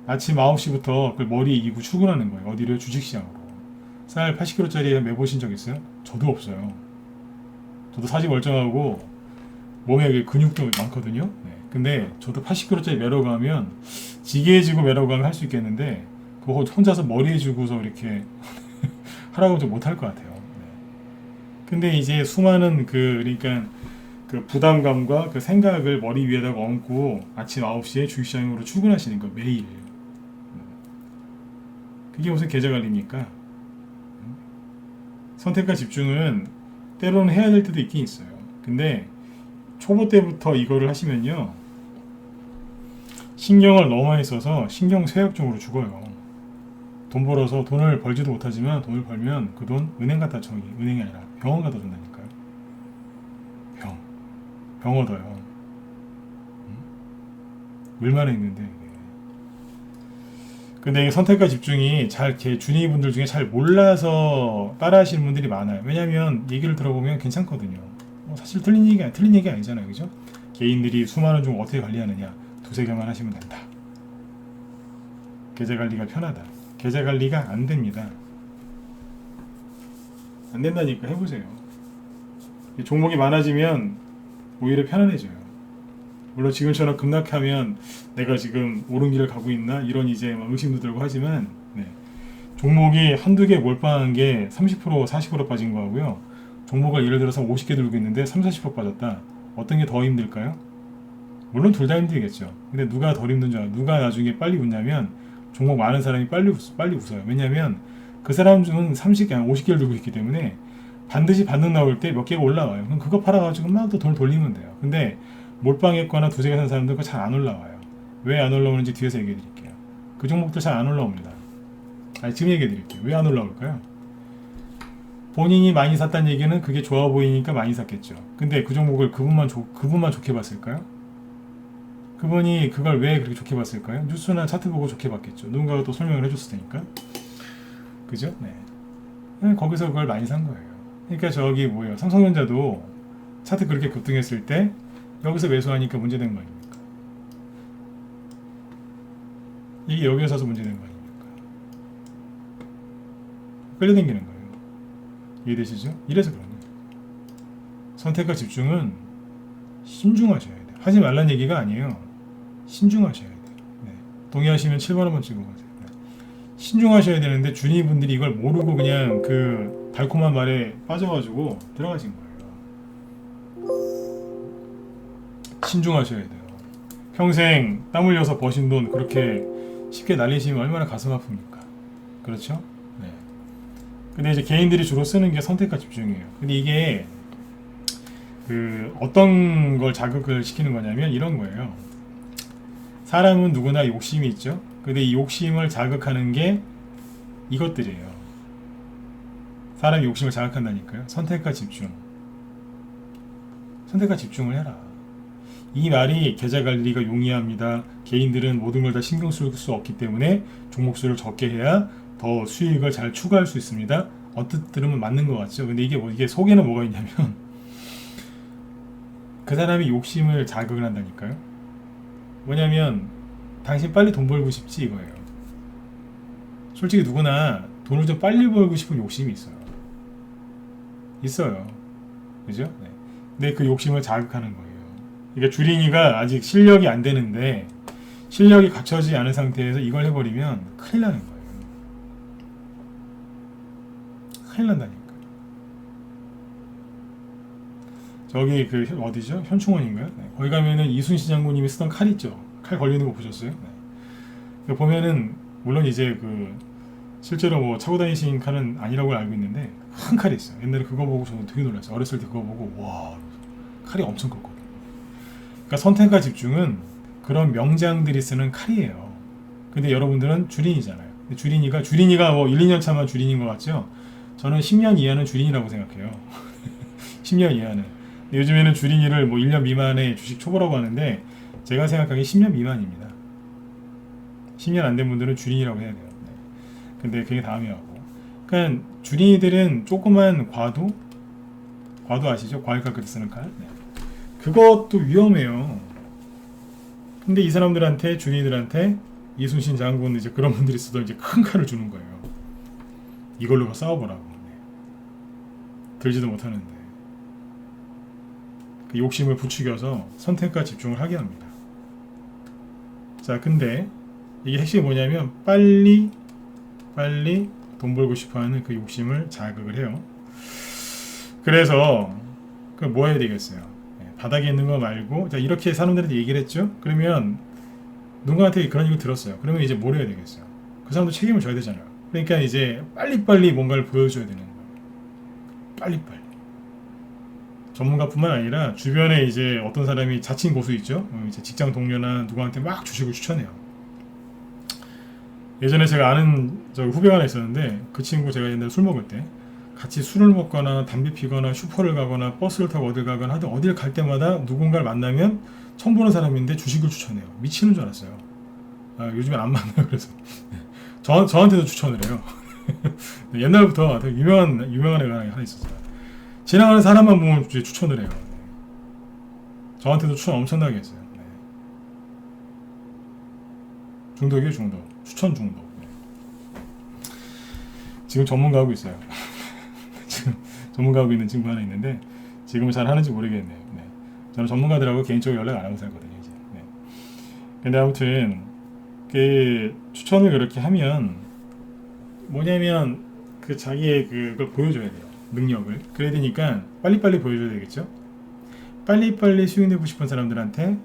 아침 9시부터 그 머리 이고 출근하는 거예요. 어디를? 주식시장으로. 쌀 80kg짜리 매보신 적 있어요? 저도 없어요. 저도 사지 멀쩡하고 몸에 근육도 많거든요. 네. 근데 저도 80kg짜리 매러 가면 지게해지고 매러 가면 할 수 있겠는데 그거 혼자서 머리에 주고서 이렇게 하라고 좀 못할 것 같아요. 네. 근데 이제 수많은 그러니까 그 부담감과 그 생각을 머리 위에다가 얹고 아침 9시에 주식시장으로 출근하시는 거 매일. 그게 무슨 계좌관리입니까? 선택과 집중은 때로는 해야 될 때도 있긴 있어요. 근데 초보 때부터 이거를 하시면요 신경을 너무 많이 써서 신경쇠약증으로 죽어요. 돈 벌어서 돈을 벌지도 못하지만 돈을 벌면 그 돈 은행 갖다 저기 은행이 아니라 병원 갖다 준다니까요. 병 얻어요. 얼마나 있는데. 근데 선택과 집중이 잘 준이분들 중에 잘 몰라서 따라하시는 분들이 많아요. 왜냐면 얘기를 들어보면 괜찮거든요. 사실 틀린 얘기 아니잖아요. 그죠? 개인들이 수많은 종 어떻게 관리하느냐. 두세 개만 하시면 된다. 계좌 관리가 편하다. 계좌 관리가 안 됩니다. 안 된다니까 해보세요. 종목이 많아지면 오히려 편안해져요. 물론 지금처럼 급락하면 내가 지금 옳은 길을 가고 있나 이런 이제 의심도 들고 하지만 네. 종목이 한두 개 몰빵한 게 30% 40% 빠진 거하고요. 종목을 예를 들어서 50개 들고 있는데 30-40% 빠졌다. 어떤 게 더 힘들까요? 물론 둘 다 힘들겠죠. 근데 누가 덜 힘든 줄 알아요? 누가 나중에 빨리 웃냐면 종목 많은 사람이 빨리 웃어요. 왜냐면 그 사람 중은 50개를 들고 있기 때문에 반드시 반등 나올 때 몇 개가 올라와요. 그럼 그거 팔아가지고 막 또 돈 돌리면 돼요. 근데 몰빵했거나 두세 개 산 사람들 그거 잘 안 올라와요. 왜 안 올라오는지 뒤에서 얘기해 드릴게요. 그 종목들 잘 안 올라옵니다. 지금 얘기해 드릴게요. 왜 안 올라올까요? 본인이 많이 샀다는 얘기는 그게 좋아 보이니까 많이 샀겠죠. 근데 그 종목을 그분만 좋게 봤을까요? 그분이 그걸 왜 그렇게 좋게 봤을까요? 뉴스나 차트 보고 좋게 봤겠죠. 누군가가 또 설명을 해줬을 테니까. 그죠? 네. 거기서 그걸 많이 산 거예요. 그러니까 저기 뭐예요? 삼성전자도 차트 그렇게 급등했을 때 여기서 매수하니까 문제된 거 아닙니까? 이게 여기에 사서 문제된 거 아닙니까? 끌려당기는 거예요. 이해되시죠? 이래서 그런 거예요. 선택과 집중은 신중하셔야 돼요. 하지 말란 얘기가 아니에요. 신중하셔야 돼요. 네. 동의하시면 7번 한번 찍어보세요. 네. 신중하셔야 되는데 준이분들이 이걸 모르고 그냥 그 달콤한 말에 빠져가지고 들어가신 거예요. 신중하셔야 돼요. 평생 땀 흘려서 버신 돈 그렇게 쉽게 날리시면 얼마나 가슴 아픕니까? 그렇죠? 네. 근데 이제 개인들이 주로 쓰는 게 선택과 집중이에요. 근데 이게 그 어떤 걸 자극을 시키는 거냐면 이런 거예요. 사람은 누구나 욕심이 있죠. 근데 이 욕심을 자극하는 게 이것들이에요. 사람이 욕심을 자극한다니까요. 선택과 집중. 선택과 집중을 해라. 이 말이 계좌 관리가 용이합니다. 개인들은 모든 걸 다 신경 쓸 수 없기 때문에 종목수를 적게 해야 더 수익을 잘 추구할 수 있습니다. 언뜻 들으면 맞는 것 같죠. 근데 이게 속에는 뭐가 있냐면 그 사람이 욕심을 자극을 한다니까요. 뭐냐면 당신 빨리 돈 벌고 싶지 이거예요. 솔직히 누구나 돈을 좀 빨리 벌고 싶은 욕심이 있어요. 그죠? 네. 근데 그 욕심을 자극하는 거예요. 그러니까 주린이가 아직 실력이 안 되는데 실력이 갖춰지지 않은 상태에서 이걸 해버리면 큰일 나는 거예요. 큰일 난다니까. 저기 그 어디죠? 현충원인가요? 네. 거기 가면은 이순신 장군님이 쓰던 칼 있죠? 칼 걸리는 거 보셨어요? 네. 보면은 물론 이제 그 실제로 뭐 차고 다니신 칼은 아니라고 알고 있는데 큰 칼이 있어요. 옛날에 그거 보고 저는 되게 놀랐어요. 어렸을 때 그거 보고 와 칼이 엄청 컸거든요. 그러니까 선택과 집중은 그런 명장들이 쓰는 칼이에요. 근데 여러분들은 주린이잖아요. 근데 주린이가 뭐 1, 2년 차만 주린인 것 같죠? 저는 10년 이하는 주린이라고 생각해요. 10년 이하는. 요즘에는 주린이를 뭐 1년 미만의 주식 초보라고 하는데 제가 생각하기에 10년 미만입니다. 10년 안 된 분들은 주린이라고 해야 돼요. 네. 근데 그게 다음이었고. 그러니까 주린이들은 조그만 과도 아시죠? 과일 깎을 때 쓰는 칼. 네. 그것도 위험해요. 근데 이 사람들한테 주린이들한테 이순신 장군 이제 그런 분들이 쓰던 이제 큰 칼을 주는 거예요. 이걸로 싸워보라고. 네. 들지도 못하는데 그 욕심을 부추겨서 선택과 집중을 하게 합니다. 자, 근데 이게 핵심이 뭐냐면 빨리 돈 벌고 싶어하는 그 욕심을 자극을 해요. 그래서 그 뭐 해야 되겠어요? 네, 바닥에 있는 거 말고 자, 이렇게 사람들한테 얘기를 했죠. 그러면 누군가한테 그런 얘기 들었어요. 그러면 이제 뭘 해야 되겠어요? 그 사람도 책임을 져야 되잖아요. 그러니까 이제 빨리빨리 뭔가를 보여줘야 되는 거예요. 빨리빨리. 전문가뿐만 아니라 주변에 이제 어떤 사람이 자칭 고수 있죠. 이제 직장 동료나 누구한테 막 주식을 추천해요. 예전에 제가 아는 저 후배가 하나 있었는데 그 친구 제가 옛날에 술 먹을 때 같이 술을 먹거나 담배 피거나 슈퍼를 가거나 버스를 타고 어딜 가거나 하여튼 어딜 갈 때마다 누군가를 만나면 처음 보는 사람인데 주식을 추천해요. 미치는 줄 알았어요. 아, 요즘엔 안 만나요. 그래서 저한테도 추천을 해요. 옛날부터 되게 유명한 애가 하나 있었어요. 지나가는 사람만 보면 이제 추천을 해요. 저한테도 추천 엄청나게 했어요. 네. 중독이에요, 중독. 추천 중독. 네. 지금 전문가하고 있어요. 지금 전문가하고 있는 친구 하나 있는데 지금은 잘 하는지 모르겠네요. 네. 저는 전문가들하고 개인적으로 연락 안 하고 살거든요. 이제. 네. 근데 아무튼 그 추천을 그렇게 하면 뭐냐면 그 자기의 그걸 보여줘야 돼요. 능력을. 그래야 되니까 빨리빨리 보여줘야 되겠죠. 빨리빨리 수익 내고 싶은 사람들한테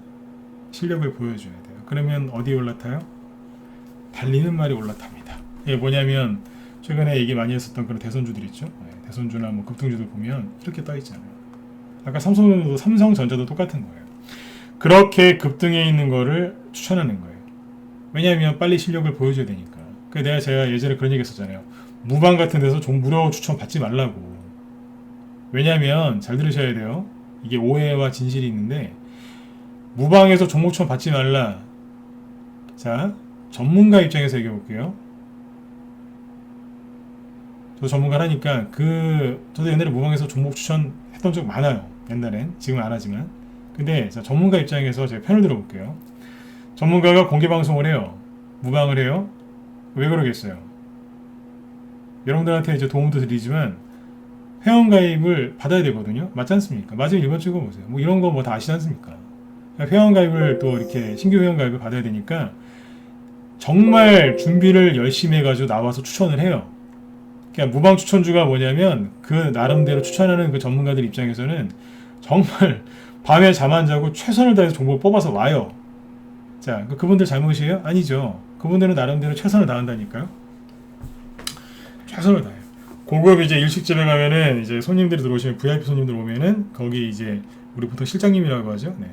실력을 보여줘야 돼요. 그러면 어디에 올라타요? 달리는 말이 올라탑니다. 이게 뭐냐면 최근에 얘기 많이 했었던 그런 대선주들 있죠. 네, 대선주나 뭐 급등주들 보면 이렇게 떠 있잖아요. 아까 삼성전자도 똑같은 거예요. 그렇게 급등해 있는 거를 추천하는 거예요. 왜냐하면 빨리 실력을 보여줘야 되니까. 제가 예전에 그런 얘기 했었잖아요. 무방 같은 데서 무료 추천 받지 말라고. 왜냐하면 잘 들으셔야 돼요. 이게 오해와 진실이 있는데 무방에서 종목 추천 받지 말라. 자, 전문가 입장에서 얘기해 볼게요. 저도 전문가라니까 저도 옛날에 무방에서 종목 추천했던 적 많아요. 옛날엔. 지금은 안 하지만. 근데 자, 전문가 입장에서 제가 편을 들어볼게요. 전문가가 공개 방송을 해요. 무방을 해요. 왜 그러겠어요? 여러분들한테 이제 도움도 드리지만 회원가입을 받아야 되거든요. 맞지 않습니까? 맞으면 1번 찍어보세요. 뭐 이런 거 뭐 다 아시지 않습니까? 회원가입을 또 이렇게 신규 회원가입을 받아야 되니까 정말 준비를 열심히 해가지고 나와서 추천을 해요. 그러니까 무방 추천주가 뭐냐면 그 나름대로 추천하는 그 전문가들 입장에서는 정말 밤에 잠 안 자고 최선을 다해서 정보를 뽑아서 와요. 자, 그분들 잘못이에요? 아니죠. 그분들은 나름대로 최선을 다한다니까요. 최선을 다해요. 고급 이제 일식집에 가면은 이제 손님들이 들어오시면 VIP 손님들 오면은 거기 이제 우리 보통 실장님이라고 하죠. 네.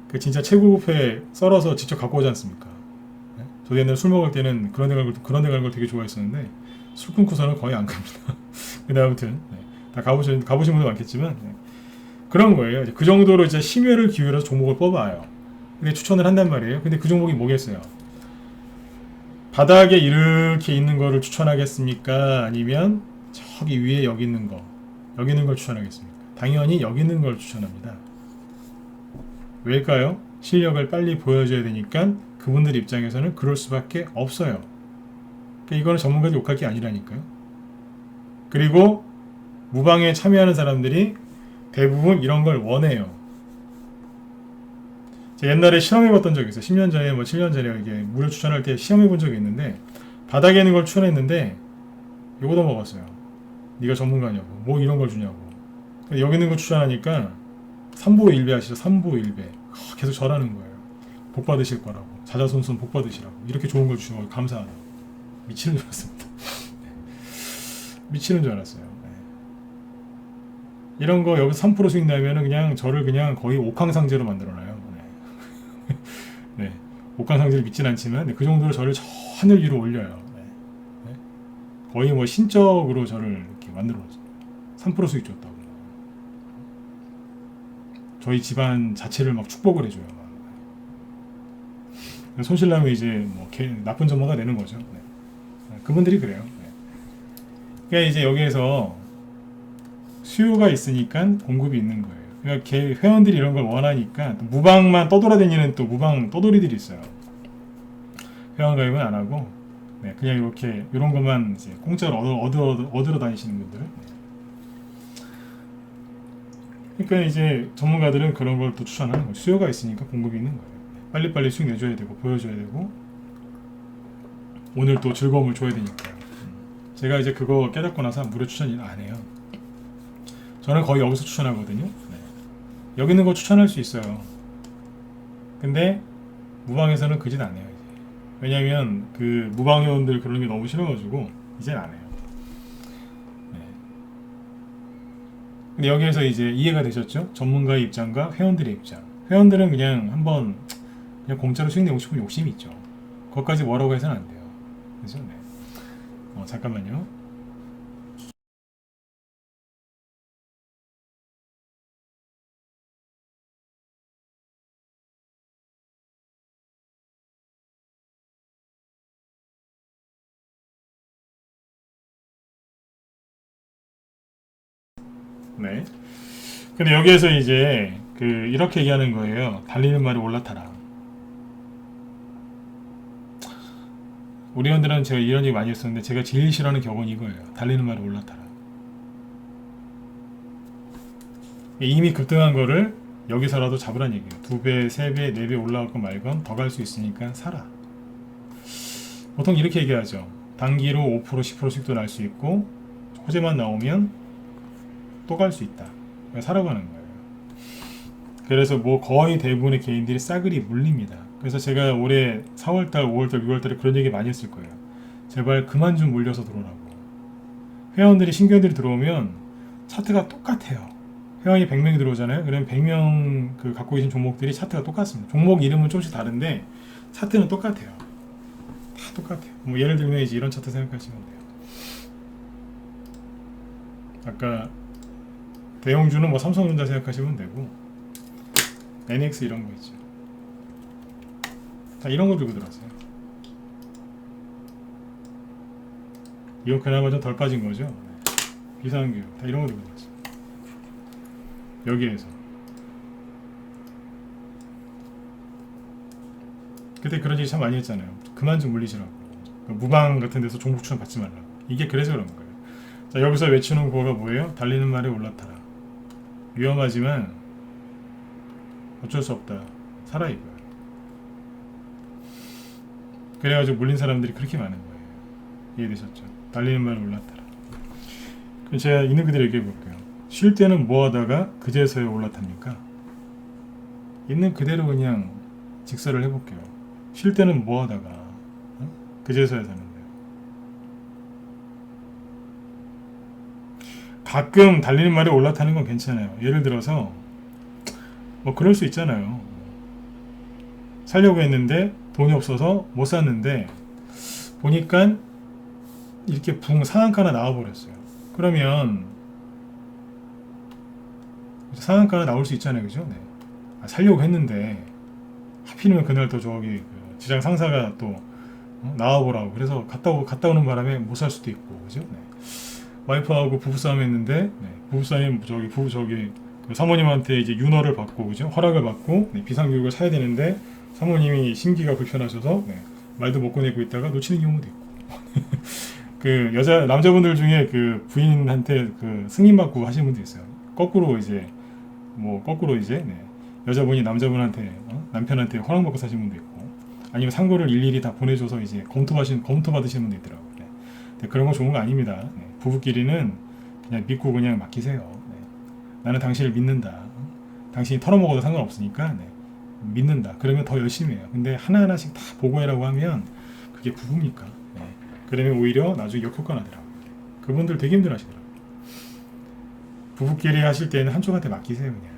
그 진짜 최고급에 썰어서 직접 갖고 오지 않습니까? 네? 저도 옛날에 술 먹을 때는 그런 데 가는 걸 되게 좋아했었는데 술 끊고서는 거의 안 갑니다. 근데 아무튼 다 가보신 분도 많겠지만 그런 거예요. 이제 그 정도로 이제 심혈을 기울여서 종목을 뽑아요. 근데 추천을 한단 말이에요. 근데 그 종목이 뭐겠어요? 바닥에 이렇게 있는 거를 추천하겠습니까? 아니면 저기 위에 여기 있는 걸 추천하겠습니까? 당연히 여기 있는 걸 추천합니다. 왜일까요? 실력을 빨리 보여줘야 되니까 그분들 입장에서는 그럴 수밖에 없어요. 그러니까 이거는 전문가들 욕할 게 아니라니까요. 그리고 무방에 참여하는 사람들이 대부분 이런 걸 원해요. 제가 옛날에 시험해봤던 적이 있어요. 10년 전에 7년 전에 이게 무료 추천할 때 시험해본 적이 있는데 바닥에 있는 걸 추천했는데 요거 더 먹었어요. 네가 전문가냐고 뭐 이런 걸 주냐고. 여기 있는 거 추천하니까 3보 1배 아시죠? 3보 1배 계속 절하는 거예요. 복 받으실 거라고, 자자손손 복 받으시라고, 이렇게 좋은 걸 주시는 거 감사하다고. 미치는 줄 알았습니다. 미치는 줄 알았어요. 이런 거 여기서 3% 수익 나면은 그냥 저를 그냥 거의 옥황상제로 만들어놔요. 네. 옥황상제를 믿진 않지만 그 정도로 저를 저 하늘 위로 올려요. 거의 뭐 신적으로 저를 이렇게 만들어놨어요. 3% 수익 줬다고. 저희 집안 자체를 막 축복을 해줘요. 손실나면 이제 뭐 나쁜 전문가 되는 거죠. 그분들이 그래요. 그러니까 이제 여기에서 수요가 있으니까 공급이 있는 거예요. 그러니까 회원들이 이런 걸 원하니까 무방만 떠돌아다니는 또 무방 떠돌이들이 있어요. 회원 가입은 안 하고 그냥 이렇게 이런 것만 이제 공짜로 얻으러 다니시는 분들. 그러니까 이제 전문가들은 그런 걸 또 추천하는 거예요. 수요가 있으니까 공급이 있는 거예요. 빨리빨리 수익 내줘야 되고 보여줘야 되고 오늘 또 즐거움을 줘야 되니까요. 제가 이제 그거 깨닫고 나서 무료 추천 안 해요. 저는 거의 여기서 추천하거든요. 여기 있는 거 추천할 수 있어요. 근데 무방에서는 그 짓 안 해요. 이제. 왜냐면 그 무방 회원들 그런 게 너무 싫어가지고 이제는 안 해요. 근데 여기에서 이제 이해가 되셨죠? 전문가의 입장과 회원들의 입장. 회원들은 그냥 한번 그냥 공짜로 수익 내고 싶은 욕심이 있죠. 그것까지 뭐라고 해서는 안 돼요. 그죠? 잠깐만요. 네. 근데 여기에서 이제 이렇게 얘기하는 거예요. 달리는 말이 올라타라. 우리 회원들은 제가 이런 얘기 많이 했었는데 제가 제일 싫어하는 격언이 이거예요. 달리는 말이 올라타라. 이미 급등한 거를 여기서라도 잡으란 얘기예요. 2배, 3배, 4배 올라갈 건 말건 더 갈 수 있으니까 사라. 보통 이렇게 얘기하죠. 단기로 5%, 10% 수익도 날 수 있고 호재만 나오면 또 갈 수 있다. 사라고 하는 거예요. 그래서 뭐 거의 대부분의 개인들이 싸그리 물립니다. 그래서 제가 올해 4월달, 5월달, 6월달에 그런 얘기 많이 했을 거예요. 제발 그만 좀 물려서 들어오라고. 회원들이 신규들이 들어오면 차트가 똑같아요. 회원이 100명이 들어오잖아요. 그러면 100명 갖고 계신 종목들이 차트가 똑같습니다. 종목 이름은 조금씩 다른데 차트는 똑같아요. 다 똑같아요. 뭐 예를 들면 이제 이런 차트 생각하시면 돼요. 아까 대형주는 뭐 삼성전자 생각하시면 되고 NX 이런 거 있죠. 다 이런 거 들고 들어왔어요. 이건 그나마 좀 덜 빠진 거죠. 비상교육 다 이런 거 들고 들어왔어요. 여기에서 그때 그런 얘기 참 많이 했잖아요. 그만 좀 물리시라고. 무방 같은 데서 종목 추천 받지 말라고. 이게 그래서 그런 거예요. 자, 여기서 외치는 구호가 뭐예요? 달리는 말에 올라타라. 위험하지만 어쩔 수 없다. 살아 이거야. 그래가지고 물린 사람들이 그렇게 많은 거예요. 이해되셨죠? 달리는 말에 올라타라. 그럼 제가 있는 그대로 얘기해 볼게요. 쉴 때는 뭐 하다가 그제서야 올라탑니까? 있는 그대로 그냥 직설을 해볼게요. 쉴 때는 뭐 하다가 그제서야 사는데요. 가끔 달리는 말에 올라타는 건 괜찮아요. 예를 들어서 뭐 그럴 수 있잖아요. 살려고 했는데 돈이 없어서 못 샀는데 보니까 이렇게 상한가가 나와버렸어요. 그러면 상한가가 나올 수 있잖아요, 그죠? 네. 살려고 했는데 하필이면 그날 또 저기 그 지장 상사가 또 나와보라고 그래서 갔다 오는 바람에 못 살 수도 있고, 그죠? 네. 와이프하고 부부싸움 했는데 부부싸움 저기 그 사모님한테 이제 윤허를 받고, 그죠? 허락을 받고 비상교육을 사야 되는데 사모님이 심기가 불편하셔서 말도 못 꺼내고 있다가 놓치는 경우도 있고. 그 남자분들 중에 그 부인한테 그 승인받고 하시는 분도 있어요. 거꾸로 이제 여자분이 남자분한테 남편한테 허락받고 사시는 분도 있고, 아니면 상고를 일일이 다 보내줘서 이제 검토 받으시는 분도 있더라고요. 네. 그런 거 좋은 거 아닙니다. 네. 부부끼리는 그냥 믿고 그냥 맡기세요. 네. 나는 당신을 믿는다. 당신이 털어먹어도 상관없으니까 믿는다. 그러면 더 열심히 해요. 근데 하나하나씩 다 보고해라고 하면 그게 부부입니까? 네. 그러면 오히려 나중에 역효과 나더라고요. 그분들 되게 힘들어 하시더라고요. 부부끼리 하실 때는 한쪽한테 맡기세요. 그냥. 네.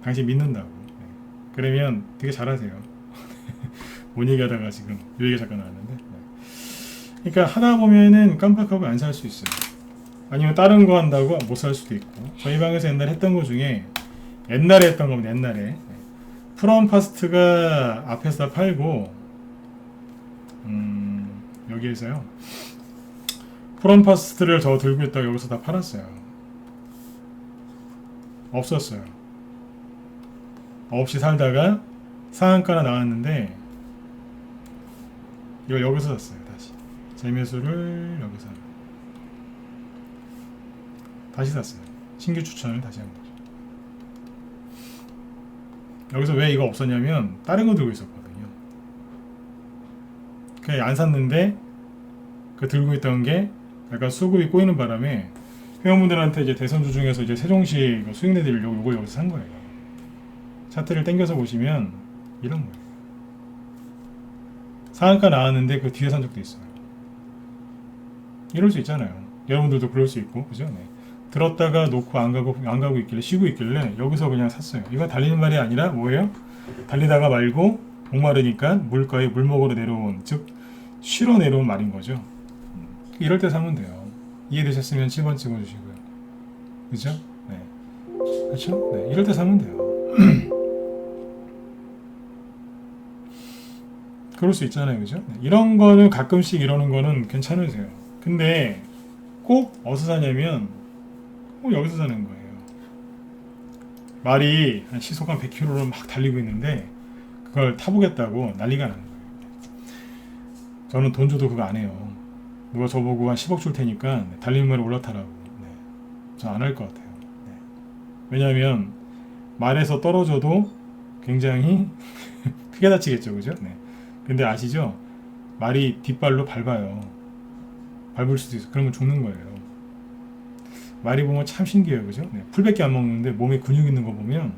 당신 믿는다고. 네. 그러면 되게 잘하세요. 뭔 얘기하다가 지금 이 얘기가 잠깐 나왔는데. 네. 그러니까 하다 보면은 깜빡하고 안 살 수 있어요. 아니면 다른 거 한다고 못 살 수도 있고. 저희 방에서 옛날에 했던 거 중에 옛날에 했던 겁니다. 옛날에 프롬파스트가 앞에서 팔고 여기에서요 프롬파스트를 저 들고 있다가 여기서 다 팔았어요. 없었어요. 없이 살다가 상한가가 나왔는데 이걸 여기서 샀어요. 다시 재매수를 여기서 다시 샀어요. 신규 추천을 다시 한 거죠. 여기서 왜 이거 없었냐면 다른 거 들고 있었거든요. 그냥 안 샀는데 그 들고 있던 게 약간 수급이 꼬이는 바람에 회원분들한테 이제 대선주 중에서 이제 세종시 수익내 드리려고 이걸 여기서 산 거예요. 차트를 당겨서 보시면 이런 거예요. 상한가 나왔는데 그 뒤에 산 적도 있어요. 이럴 수 있잖아요. 여러분들도 그럴 수 있고, 그죠? 네. 들었다가 놓고 안 가고 있길래, 쉬고 있길래 여기서 그냥 샀어요. 이건 달리는 말이 아니라 뭐예요? 달리다가 말고 목마르니까 물가에 물먹으로 내려온, 즉 쉬러 내려온 말인 거죠. 이럴 때 사면 돼요. 이해되셨으면 7번 찍어주시고요. 그죠? 네. 그렇죠? 네. 이럴 때 사면 돼요. 그럴 수 있잖아요. 그죠? 네. 이런 거는 가끔씩 이러는 거는 괜찮으세요. 근데 꼭 어디서 사냐면 여기서 사는 거예요. 말이 한 시속 한 100km로 막 달리고 있는데 그걸 타보겠다고 난리가 나는 거예요. 저는 돈 줘도 그거 안 해요. 누가 저보고 한 10억 줄 테니까 달리는 말에 올라타라고. 네. 전 안 할 것 같아요. 네. 왜냐하면 말에서 떨어져도 굉장히 크게 다치겠죠. 그죠? 네. 근데 아시죠? 말이 뒷발로 밟아요. 밟을 수도 있어요. 그러면 죽는 거예요. 말이 보면 참 신기해요. 그죠? 네. 풀밖에 안 먹는데 몸에 근육 있는 거 보면,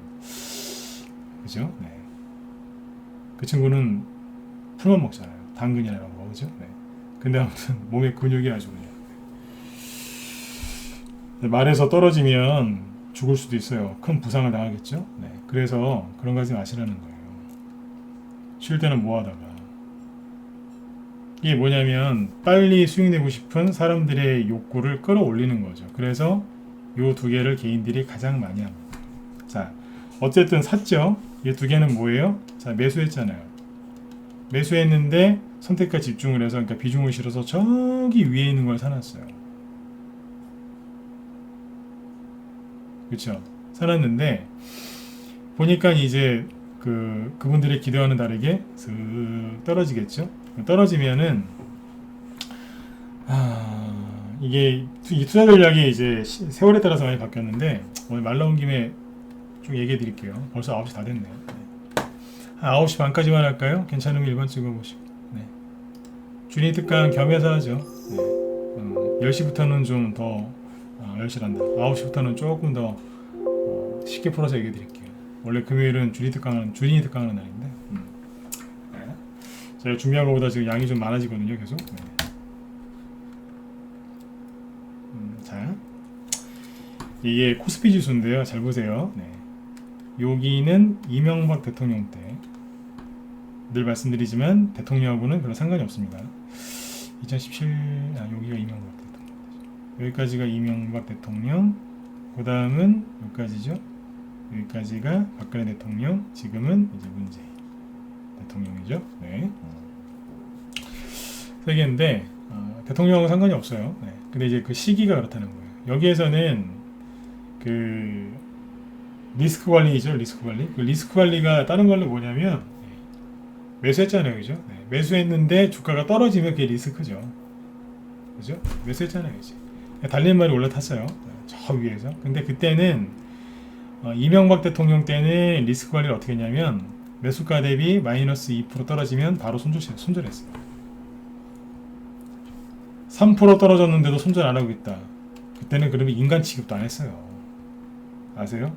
그죠? 네. 그 친구는 풀만 먹잖아요. 당근이 아니라 뭐, 그죠? 네. 근데 아무튼 몸에 근육이 아주 그냥. 네. 말에서 떨어지면 죽을 수도 있어요. 큰 부상을 당하겠죠? 네. 그래서 그런 거 하지 마시라는 거예요. 쉴 때는 뭐 하다가. 이게 뭐냐면 빨리 수익 내고 싶은 사람들의 욕구를 끌어올리는 거죠. 그래서 요 두 개를 개인들이 가장 많이 합니다. 자, 어쨌든 샀죠. 이 두 개는 뭐예요? 자, 매수했잖아요. 매수했는데 선택과 집중을 해서, 그러니까 비중을 실어서 저기 위에 있는 걸 사놨어요. 그렇죠? 사놨는데 보니까 이제 그분들의 기대와는 다르게 슥 떨어지겠죠. 떨어지면은 이게 이 투자 전략이 이제 세월에 따라서 많이 바뀌었는데 오늘 말 나온 김에 좀 얘기해 드릴게요. 벌써 9시 다 됐네요. 네. 한 9시 반까지만 할까요? 괜찮으면 1번 찍어보시고. 네. 준이 특강 겸해서 하죠. 네. 10시부터는 좀 더 10시란다. 9시부터는 조금 더 쉽게 풀어서 얘기해 드릴게요. 원래 금요일은 준이 특강하는 날인데 네. 제가 준비한 것보다 지금 양이 좀 많아지거든요. 계속. 네. 자, 이게 코스피 지수인데요. 잘 보세요. 네. 여기는 이명박 대통령 때 늘 말씀드리지만 대통령하고는 별로 상관이 없습니다. 2017 여기가 이명박 대통령, 여기까지가 이명박 대통령, 그 다음은 여기까지죠. 여기까지가 박근혜 대통령, 지금은 이제 문재인 대통령이죠. 네. 세 개인데 대통령하고 상관이 없어요. 네. 근데 이제 그 시기가 그렇다는 거예요. 여기에서는 그 리스크 관리죠. 리스크 관리. 그 리스크 관리가 다른 걸로 뭐냐면 매수했잖아요, 그죠? 네. 매수했는데 주가가 떨어지면 그게 리스크죠. 그죠? 매수했잖아요, 이제. 달린 말이 올라탔어요. 저 위에서. 근데 그때는 이명박 대통령 때는 리스크 관리를 어떻게 했냐면 매수가 대비 마이너스 2% 떨어지면 바로 손절했어요. 3% 떨어졌는데도 손절 안 하고 있다. 그때는 그러면 인간 취급도 안 했어요. 아세요?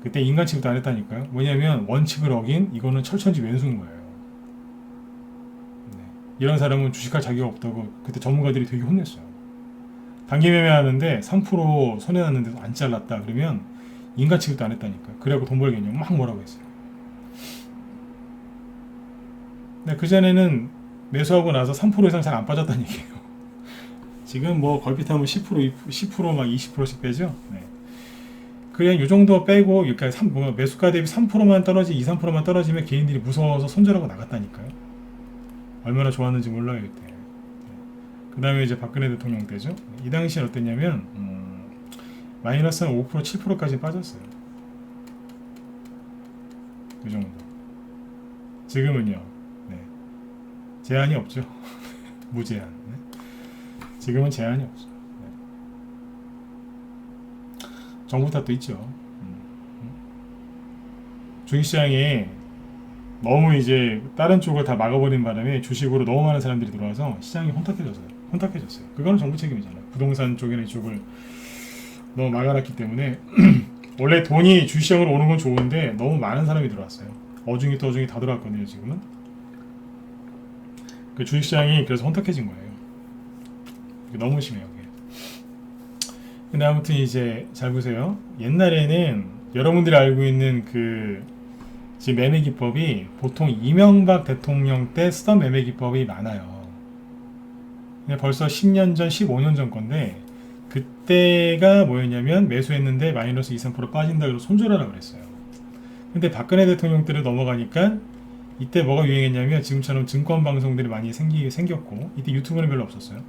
그때 인간 취급도 안 했다니까요. 뭐냐면 원칙을 어긴 이거는 철천지 왼수인 거예요. 네. 이런 사람은 주식할 자격 없다고 그때 전문가들이 되게 혼냈어요. 단기 매매하는데 3% 손해났는데도 안 잘랐다 그러면 인간 취급도 안 했다니까요. 그래갖고 돈 벌겠냐고 막 뭐라고 했어요. 근데 그전에는 매수하고 나서 3% 이상 잘 안 빠졌다는 얘기예요. 지금 뭐 걸핏하면 10%, 막 20%씩 빼죠. 네. 그냥 이 정도 빼고 이렇게 매수가 대비 3%만 떨어지 2, 3%만 떨어지면 개인들이 무서워서 손절하고 나갔다니까요. 얼마나 좋았는지 몰라요 그때. 네. 그 다음에 이제 박근혜 대통령 때죠. 이 당시엔 어땠냐면 마이너스 한 5%, 7%까지 빠졌어요. 그 정도. 지금은요. 네. 제한이 없죠. 무제한. 네. 지금은 제한이 없어요. 네. 정부 탓도 있죠. 주식시장에 너무 이제 다른 쪽을 다 막아버린 바람에 주식으로 너무 많은 사람들이 들어와서 시장이 혼탁해졌어요. 그거는 정부 책임이잖아요. 부동산 쪽이나 이쪽을 너무 막아놨기 때문에 원래 돈이 주식시장으로 오는 건 좋은데 너무 많은 사람이 들어왔어요. 어중이 떠중이 다 들어왔거든요. 지금은 그 주식시장이 그래서 혼탁해진 거예요. 너무 심해요. 그게. 근데 아무튼 이제 잘 보세요. 옛날에는 여러분들이 알고 있는 그 지금 매매 기법이 보통 이명박 대통령 때 쓰던 매매 기법이 많아요. 근데 벌써 10년 전, 15년 전 건데 그때가 뭐였냐면 매수했는데 마이너스 2, 3% 빠진다 그래서 손절하라고 그랬어요. 근데 박근혜 대통령 때를 넘어가니까 이때 뭐가 유행했냐면 지금처럼 증권 방송들이 많이 생겼고 이때 유튜브는 별로 없었어요.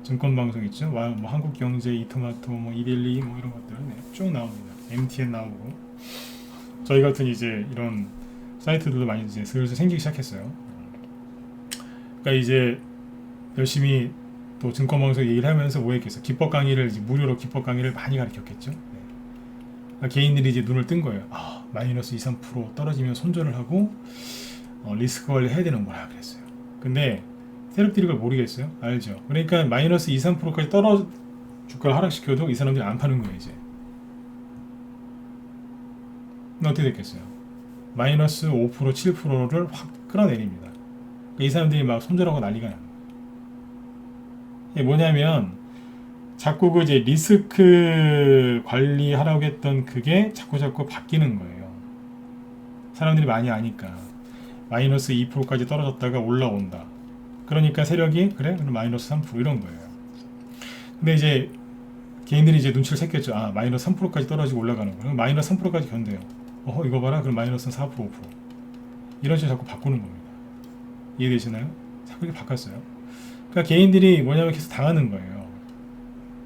증권 방송 있죠. 뭐 한국경제, 이토마토, 뭐 이델리 뭐 이런 것들 네, 쭉 나옵니다. MTN 나오고 저희 같은 이제 이런 사이트들도 많이 이제 슬슬 생기기 시작했어요. 그러니까 이제 열심히 또 증권 방송 얘기를 하면서 뭐 했겠어? 기법 강의를 이제 무료로 기법 강의를 많이 가르쳤겠죠. 네. 그러니까 개인들이 이제 눈을 뜬 거예요. 마이너스 2, 3% 떨어지면 손절을 하고 리스크 관리 해야 되는 거라 그랬어요. 근데 세력들이 그걸 모르겠어요? 알죠? 그러니까 마이너스 2, 3%까지 주가를 하락시켜도 이 사람들이 안 파는 거예요 이제. 어떻게 됐겠어요? 마이너스 5%, 7%를 확 끌어내립니다. 그러니까 이 사람들이 막 손절하고 난리가 나는 거예요. 이게 뭐냐면 자꾸 그 이제 리스크 관리하라고 했던 그게 자꾸 바뀌는 거예요. 사람들이 많이 아니까 마이너스 2%까지 떨어졌다가 올라온다. 그러니까 세력이 그래? 그럼 마이너스 3% 이런 거예요. 근데 이제 개인들이 이제 눈치를 챘겠죠. 마이너스 3%까지 떨어지고 올라가는 거예요. 마이너스 3%까지 견뎌요. 이거 봐라. 그럼 마이너스는 4%, 5%. 이런 식으로 자꾸 바꾸는 겁니다. 이해되시나요? 자꾸 이렇게 바꿨어요. 그러니까 개인들이 뭐냐면 계속 당하는 거예요.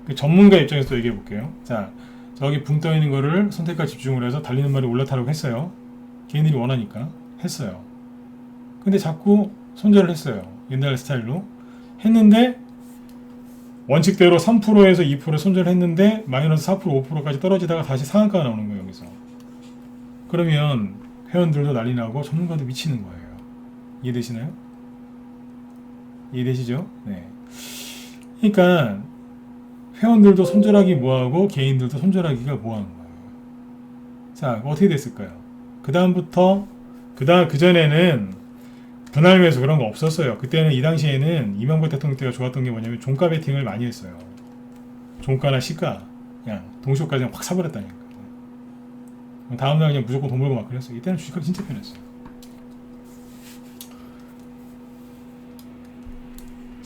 그 전문가 입장에서 얘기해 볼게요. 자, 저기 붕 떠 있는 거를 선택과 집중을 해서 달리는 말이 올라타라고 했어요. 개인들이 원하니까 했어요. 근데 자꾸 손절을 했어요. 옛날 스타일로 했는데 원칙대로 3%에서 2% 손절을 했는데 마이너스 4%, 5%까지 떨어지다가 다시 상한가가 나오는 거예요. 여기서. 그러면 회원들도 난리 나고 전문가도 미치는 거예요. 이해되시나요? 이해되시죠? 네. 그러니까 회원들도 손절하기 뭐하고 개인들도 손절하기가 뭐하는 거예요. 자, 어떻게 됐을까요? 그전에는 분할 매수 그런 거 없었어요. 그때는 이 당시에는 이명박 대통령 때가 좋았던 게 뭐냐면 종가 베팅을 많이 했어요. 종가나 시가 그냥 동시호까지 그냥 확 사버렸다니까. 다음날 그냥 무조건 돈 벌고 막 그랬어요. 이때는 주식하기 진짜 편했어요.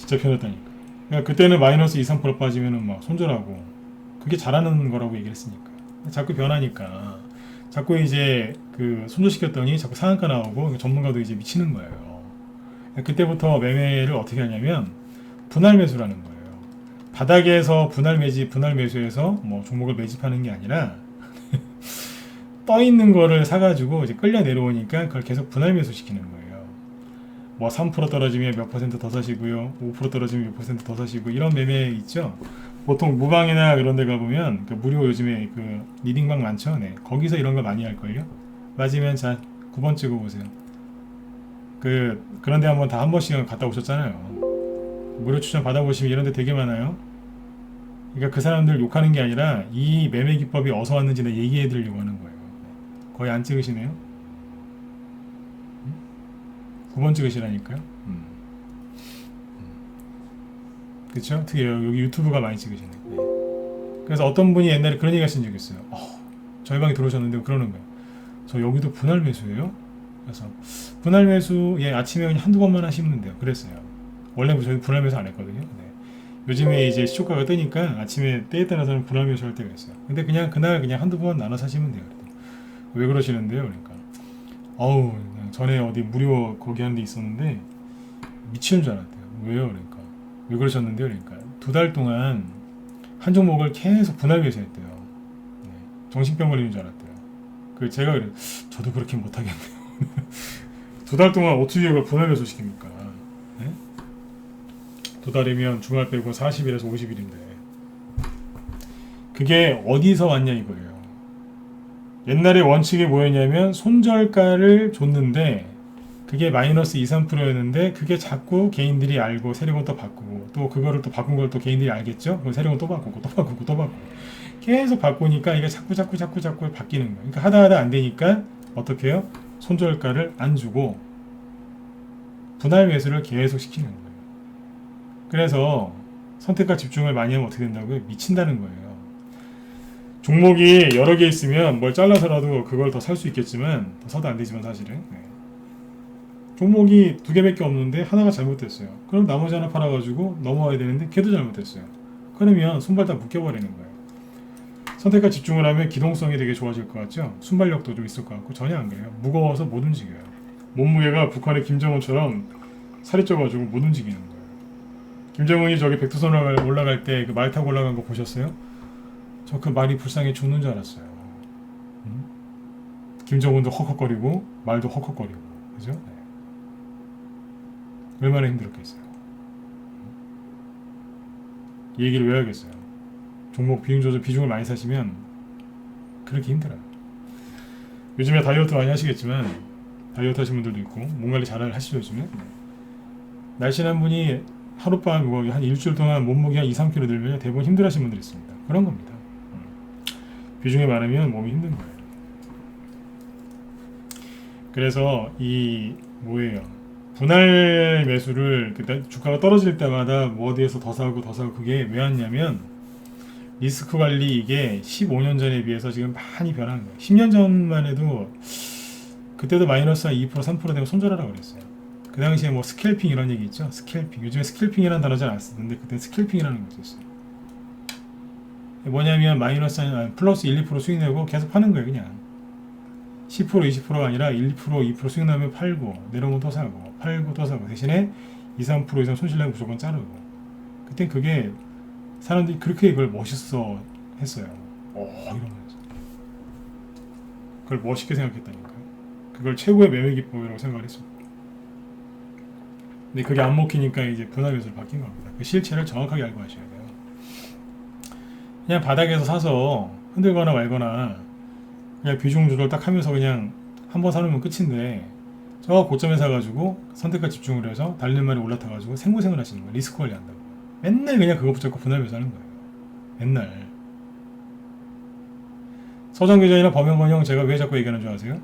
진짜 편했다니까. 그러니까 그때는 마이너스 2, 3% 빠지면은 막 손절하고 그게 잘하는 거라고 얘기를 했으니까. 자꾸 변하니까 자꾸 이제 그 손절시켰더니 자꾸 상한가 나오고 전문가도 이제 미치는 거예요. 그때부터 매매를 어떻게 하냐면 분할 매수라는 거예요. 바닥에서 분할 매수해서 뭐 종목을 매집하는 게 아니라 떠 있는 거를 사가지고 이제 끌려 내려오니까 그걸 계속 분할 매수 시키는 거예요. 뭐 3% 떨어지면 몇 퍼센트 더 사시고요, 5% 떨어지면 몇 퍼센트 더 사시고 이런 매매 있죠. 보통 무방이나 그런 데 가보면 그 무료 요즘에 그 리딩방 많죠. 네. 거기서 이런 거 많이 할걸요. 맞으면 자 9번 찍어보세요. 그런 데 한번 다 한 번씩 갔다 오셨잖아요. 무료 추천 받아보시면 이런 데 되게 많아요. 그러니까 그 사람들 욕하는 게 아니라 이 매매 기법이 어디서 왔는지 내가 얘기해 드리려고 하는 거예요. 거의 안 찍으시네요. 9번 찍으시라니까요. 그쵸? 특히 여기 유튜브가 많이 찍으시네. 네. 그래서 어떤 분이 옛날에 그런 얘기 하신 적이 있어요. 저희 방에 들어오셨는데 그러는 거예요. 저 여기도 분할 매수예요? 그래서 분할 매수 아침에 그냥 한두 번만 하시면 돼요. 그랬어요. 원래 저희 분할 매수 안 했거든요. 네. 요즘에 이제 시초가가 뜨니까 아침에 때에 따라서는 분할 매수 할 때가 있어요. 근데 그냥 그날 그냥 한두 번 나눠 사시면 돼요. 왜 그러시는데요? 그러니까 전에 어디 무료 거기 하는 데 있었는데 미치는 줄 알았대요. 왜요? 그러니까 왜 그러셨는데요? 그러니까 2달 동안 한 종목을 계속 분할 매수했대요. 네. 정신병 걸리는 줄 알았대요. 제가 그래, 저도 그렇게 못하겠네요. 2달 동안 어떻게 이걸 분할 매수 시킵니까? 네? 2달이면 주말 빼고 40일에서 50일인데 그게 어디서 왔냐 이거예요. 옛날에 원칙이 뭐였냐면 손절가를 줬는데 그게 마이너스 2, 3%였는데 그게 자꾸 개인들이 알고 세력은 또 바꾸고 또 그거를 또 바꾼 걸 또 개인들이 알겠죠? 그럼 세력은 또 바꾸고 또 바꾸고 또 바꾸고 계속 바꾸니까 이게 자꾸 바뀌는 거예요. 그러니까 하다 안 되니까 어떻게 해요? 손절가를 안 주고 분할 매수를 계속 시키는 거예요. 그래서 선택과 집중을 많이 하면 어떻게 된다고요? 미친다는 거예요. 종목이 여러 개 있으면 뭘 잘라서라도 그걸 더 살 수 있겠지만 더 사도 안 되지만 사실은 종목이 2개밖에 없는데 하나가 잘못됐어요. 그럼 나머지 하나 팔아가지고 넘어와야 되는데 걔도 잘못됐어요. 그러면 손발 다 묶여버리는 거예요. 선택과 집중을 하면 기동성이 되게 좋아질 것 같죠? 순발력도 좀 있을 것 같고 전혀 안 그래요. 무거워서 못 움직여요. 몸무게가 북한의 김정은처럼 살이 쪄가지고 못 움직이는 거예요. 김정은이 저기 백두산 올라갈 때 그 말 타고 올라간 거 보셨어요? 저 그 말이 불쌍해 죽는 줄 알았어요. 김정은도 헉헉거리고 말도 헉헉거리고 그죠? 네. 얼마나 힘들었겠어요. 이 얘기를 왜 하겠어요? 종목 비중 조절 비중을 많이 사시면 그렇게 힘들어요. 요즘에 다이어트 많이 하시겠지만 다이어트 하시는 분들도 있고 몸 관리 잘 하시죠 요즘에. 날씬한 분이 하룻밤 한 일주일 동안 몸무게 한 2, 3kg 늘면 대부분 힘들어하시는 분들이 있습니다. 그런 겁니다. 비중이 많으면 몸이 힘든 거예요. 그래서 분할 매수를 주가가 떨어질 때마다 뭐 어디에서 더 사고 그게 왜 왔냐면 리스크 관리 이게 15년 전에 비해서 지금 많이 변한 거예요. 10년 전만 해도 그때도 마이너스 한 2%, 3% 되면 손절하라고 그랬어요. 그 당시에 뭐 스캘핑 이런 얘기 있죠. 스캘핑. 요즘에 스캘핑이라는 단어 잘 안 쓰는데 그때 스캘핑이라는 거 있었어요. 뭐냐면 플러스 1, 2% 수익 내고 계속 파는 거예요. 그냥 10%, 20%가 아니라 1, 2%, 2% 수익 나면 팔고 내려오면 또 사고 팔고 또 사고 대신에 2, 3% 이상 손실 나면 무조건 자르고 그때 그게 사람들이 그렇게 그걸 멋있어 했어요. 이러면서 그걸 멋있게 생각했다니까요. 그걸 최고의 매매 기법이라고 생각을 했습니다. 근데 그게 안 먹히니까 이제 분할 매수로 바뀐 겁니다. 그 실체를 정확하게 알고 하셔야 돼요. 그냥 바닥에서 사서 흔들거나 말거나 그냥 비중 조절 딱 하면서 그냥 한번 사놓으면 끝인데 저 고점에 사가지고 선택과 집중을 해서 달린 말이 올라타가지고 생고생을 하시는 거예요. 리스크 관리한다고. 맨날 그냥 그거 붙잡고 분할 매수하는 거예요. 맨날. 서정규전이나 범용건형 제가 왜 자꾸 얘기하는 줄 아세요?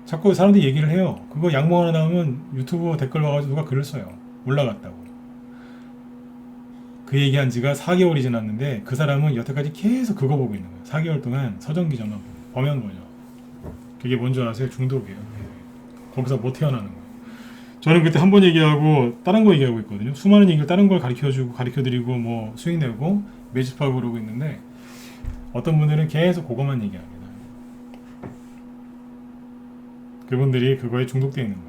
자꾸 사람들이 얘기를 해요. 그거 양봉 하나 나오면 유튜브 댓글 와가지고 누가 글을 써요. 올라갔다고. 그 얘기한 지가 4개월이 지났는데 그 사람은 여태까지 계속 그거 보고 있는 거예요. 4개월 동안 서정기전만 보고 범용건형. 그게 뭔지 아세요? 중독이에요. 거기서 못 태어나는 거예요. 저는 그때 한 번 얘기하고 다른 거 얘기하고 있거든요. 수많은 얘기를 다른 걸 가르쳐주고 가르쳐드리고 뭐 수익 내고 매집하고 그러고 있는데 어떤 분들은 계속 그것만 얘기합니다. 그분들이 그거에 중독되어 있는 거예요.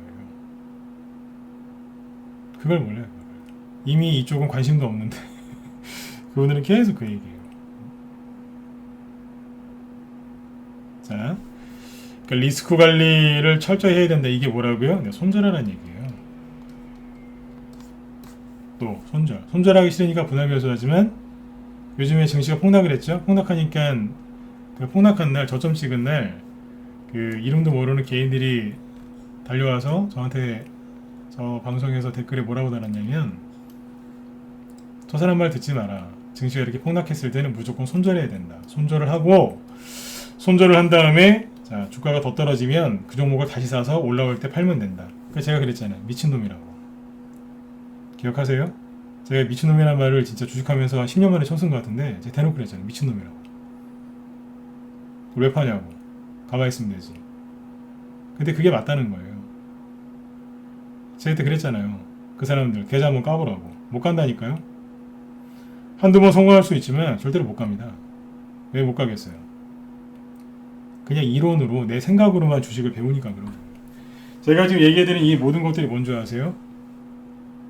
그걸 몰라요. 그걸. 이미 이쪽은 관심도 없는데 그분들은 계속 그 얘기예요. 자, 그러니까 리스크 관리를 철저히 해야 된다. 이게 뭐라고요? 네, 손절하라는 얘기예요. 또 손절하기 싫으니까 분할 매수하지만 요즘에 증시가 폭락을 했죠. 폭락하니까 그 폭락한 날 저점 찍은 날 그 이름도 모르는 개인들이 달려와서 저한테 저 방송에서 댓글에 뭐라고 달았냐면 저 사람 말 듣지 마라. 증시가 이렇게 폭락했을 때는 무조건 손절해야 된다. 손절을 하고 손절을 한 다음에 자 주가가 더 떨어지면 그 종목을 다시 사서 올라올 때 팔면 된다. 그러니까 제가 그랬잖아요. 미친놈이라고. 기억하세요? 제가 미친놈이라는 말을 진짜 주식하면서 10년 만에 처음 쓴 것 같은데 제가 대놓고 그랬잖아요. 미친놈이라고. 왜 파냐고. 가만히 있으면 되지. 근데 그게 맞다는 거예요. 제가 그때 그랬잖아요. 그 사람들 계좌 한번 까보라고. 못 간다니까요. 한두 번 성공할 수 있지만 절대로 못 갑니다. 왜 못 가겠어요? 그냥 이론으로 내 생각으로만 주식을 배우니까 그런 거예요. 제가 지금 얘기해드린 이 모든 것들이 뭔지 아세요?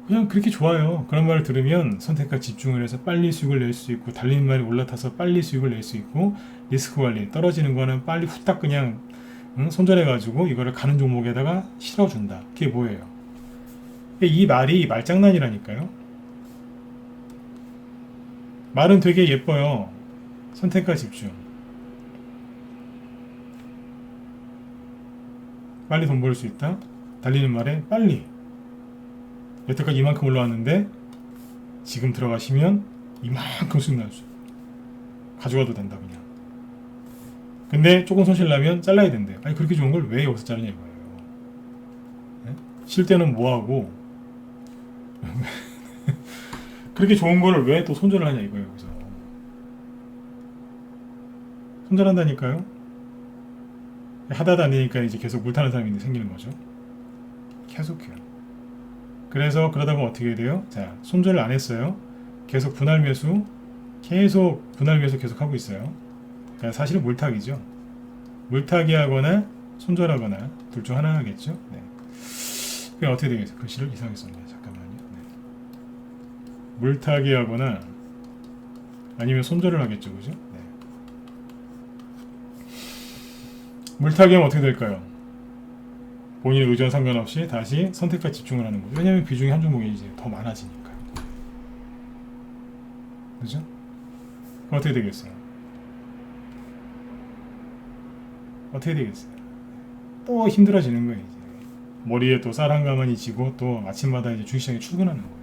그냥 그렇게 좋아요. 그런 말을 들으면 선택과 집중을 해서 빨리 수익을 낼 수 있고 달리는 말이 올라타서 빨리 수익을 낼 수 있고 리스크 관리 떨어지는 거는 빨리 후딱 그냥 손절해가지고 이거를 가는 종목에다가 실어준다. 그게 뭐예요? 이 말이 말장난이라니까요. 말은 되게 예뻐요. 선택과 집중. 빨리 돈 벌 수 있다. 달리는 말에 빨리. 여태까지 이만큼 올라왔는데 지금 들어가시면 이만큼 수익 날 수 있어요. 가져가도 된다 그냥. 근데 조금 손실 나면 잘라야 된대요. 아니 그렇게 좋은 걸 왜 여기서 자르냐 이거예요. 네? 쉴 때는 뭐하고 그렇게 좋은 거를 왜 또 손절을 하냐 이거예요. 여기서 손절한다니까요. 하다도 안 되니까 이제 계속 물 타는 사람이 생기는 거죠. 계속해요. 그래서 그러다 보면 어떻게 돼요? 자, 손절을 안 했어요. 계속 분할 매수 계속 하고 있어요. 그러니까 사실은 물타기죠. 물타기 하거나 손절하거나 둘 중 하나 하겠죠. 네. 그게 어떻게 되겠어요? 글씨를 이상하게 썼네요. 잠깐만요. 네. 물타기 하거나 아니면 손절을 하겠죠. 그죠? 네. 물타기 하면 어떻게 될까요? 본인의 의지와 상관없이 다시 선택과 집중을 하는 거죠. 왜냐하면 비중이 한 종목이 이제 더 많아지니까요. 그죠? 어떻게 되겠어요? 어떻게 되겠어요? 또 힘들어지는 거예요. 이제. 머리에 또 쌀 한 가마니 지고 또 아침마다 이제 주식시장에 출근하는 거예요.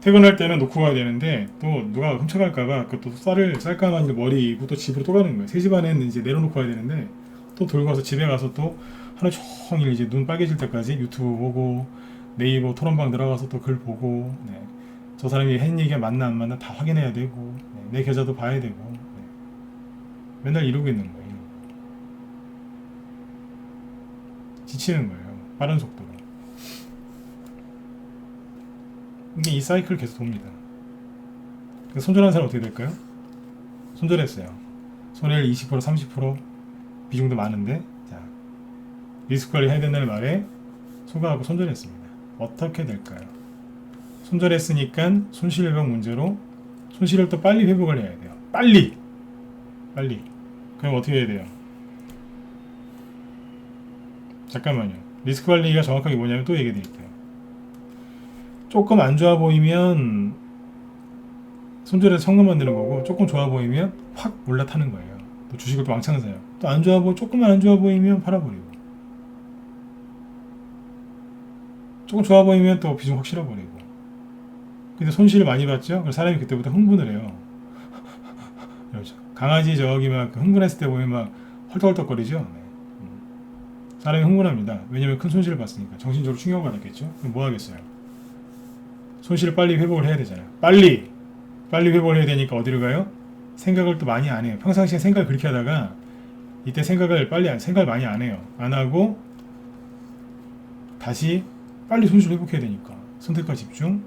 퇴근할 때는 놓고 가야 되는데 또 누가 훔쳐갈까봐 그또 쌀가마니 머리고 또 집으로 또 가는 거예요. 3시 반에는 이제 내려놓고 가야 되는데 또 들고 와서 집에 가서 또 하루 종일 이제 눈 빨개질 때까지 유튜브 보고 네이버 토론방 들어가서 또 글 보고 네. 저 사람이 한 얘기가 맞나 안 맞나 다 확인해야 되고 네. 내 계좌도 봐야 되고 네. 맨날 이러고 있는 거예요. 지치는 거예요. 빠른 속도로. 이게 이 사이클 계속 돕니다. 손절한 사람 어떻게 될까요? 손절했어요. 손해를 20% 30% 비중도 많은데 자 리스크 관리 해야 된다는 말에 소가하고 손절했습니다. 어떻게 될까요? 손절했으니까 손실 회복 문제로 손실을 또 빨리 회복을 해야 돼요. 빨리. 그럼 어떻게 해야 돼요? 잠깐만요. 리스크 관리가 정확하게 뭐냐면 또 얘기해 드릴게요. 조금 안 좋아 보이면 손절해서 성금 만드는 거고 조금 좋아 보이면 확 올라타는 거예요. 또 주식을 또 왕창 사요. 또 안 좋아 보고 조금만 안 좋아 보이면 팔아버리고 조금 좋아 보이면 또 비중 확 실어버리고 근데 손실을 많이 봤죠? 그래서 사람이 그때부터 흥분을 해요. 그렇죠. 강아지 저기 막 흥분했을 때 보면 막 헐떡헐떡거리죠? 네. 사람이 흥분합니다. 왜냐면 큰 손실을 봤으니까 정신적으로 충격을 받았겠죠? 그럼 뭐 하겠어요? 손실을 빨리 회복을 해야 되잖아요. 빨리 회복을 해야 되니까 어디로 가요? 생각을 또 많이 안 해요. 평상시에 생각을 그렇게 하다가 이때 생각을 많이 안 해요. 안 하고 다시 빨리 손실 회복해야 되니까 선택과 집중.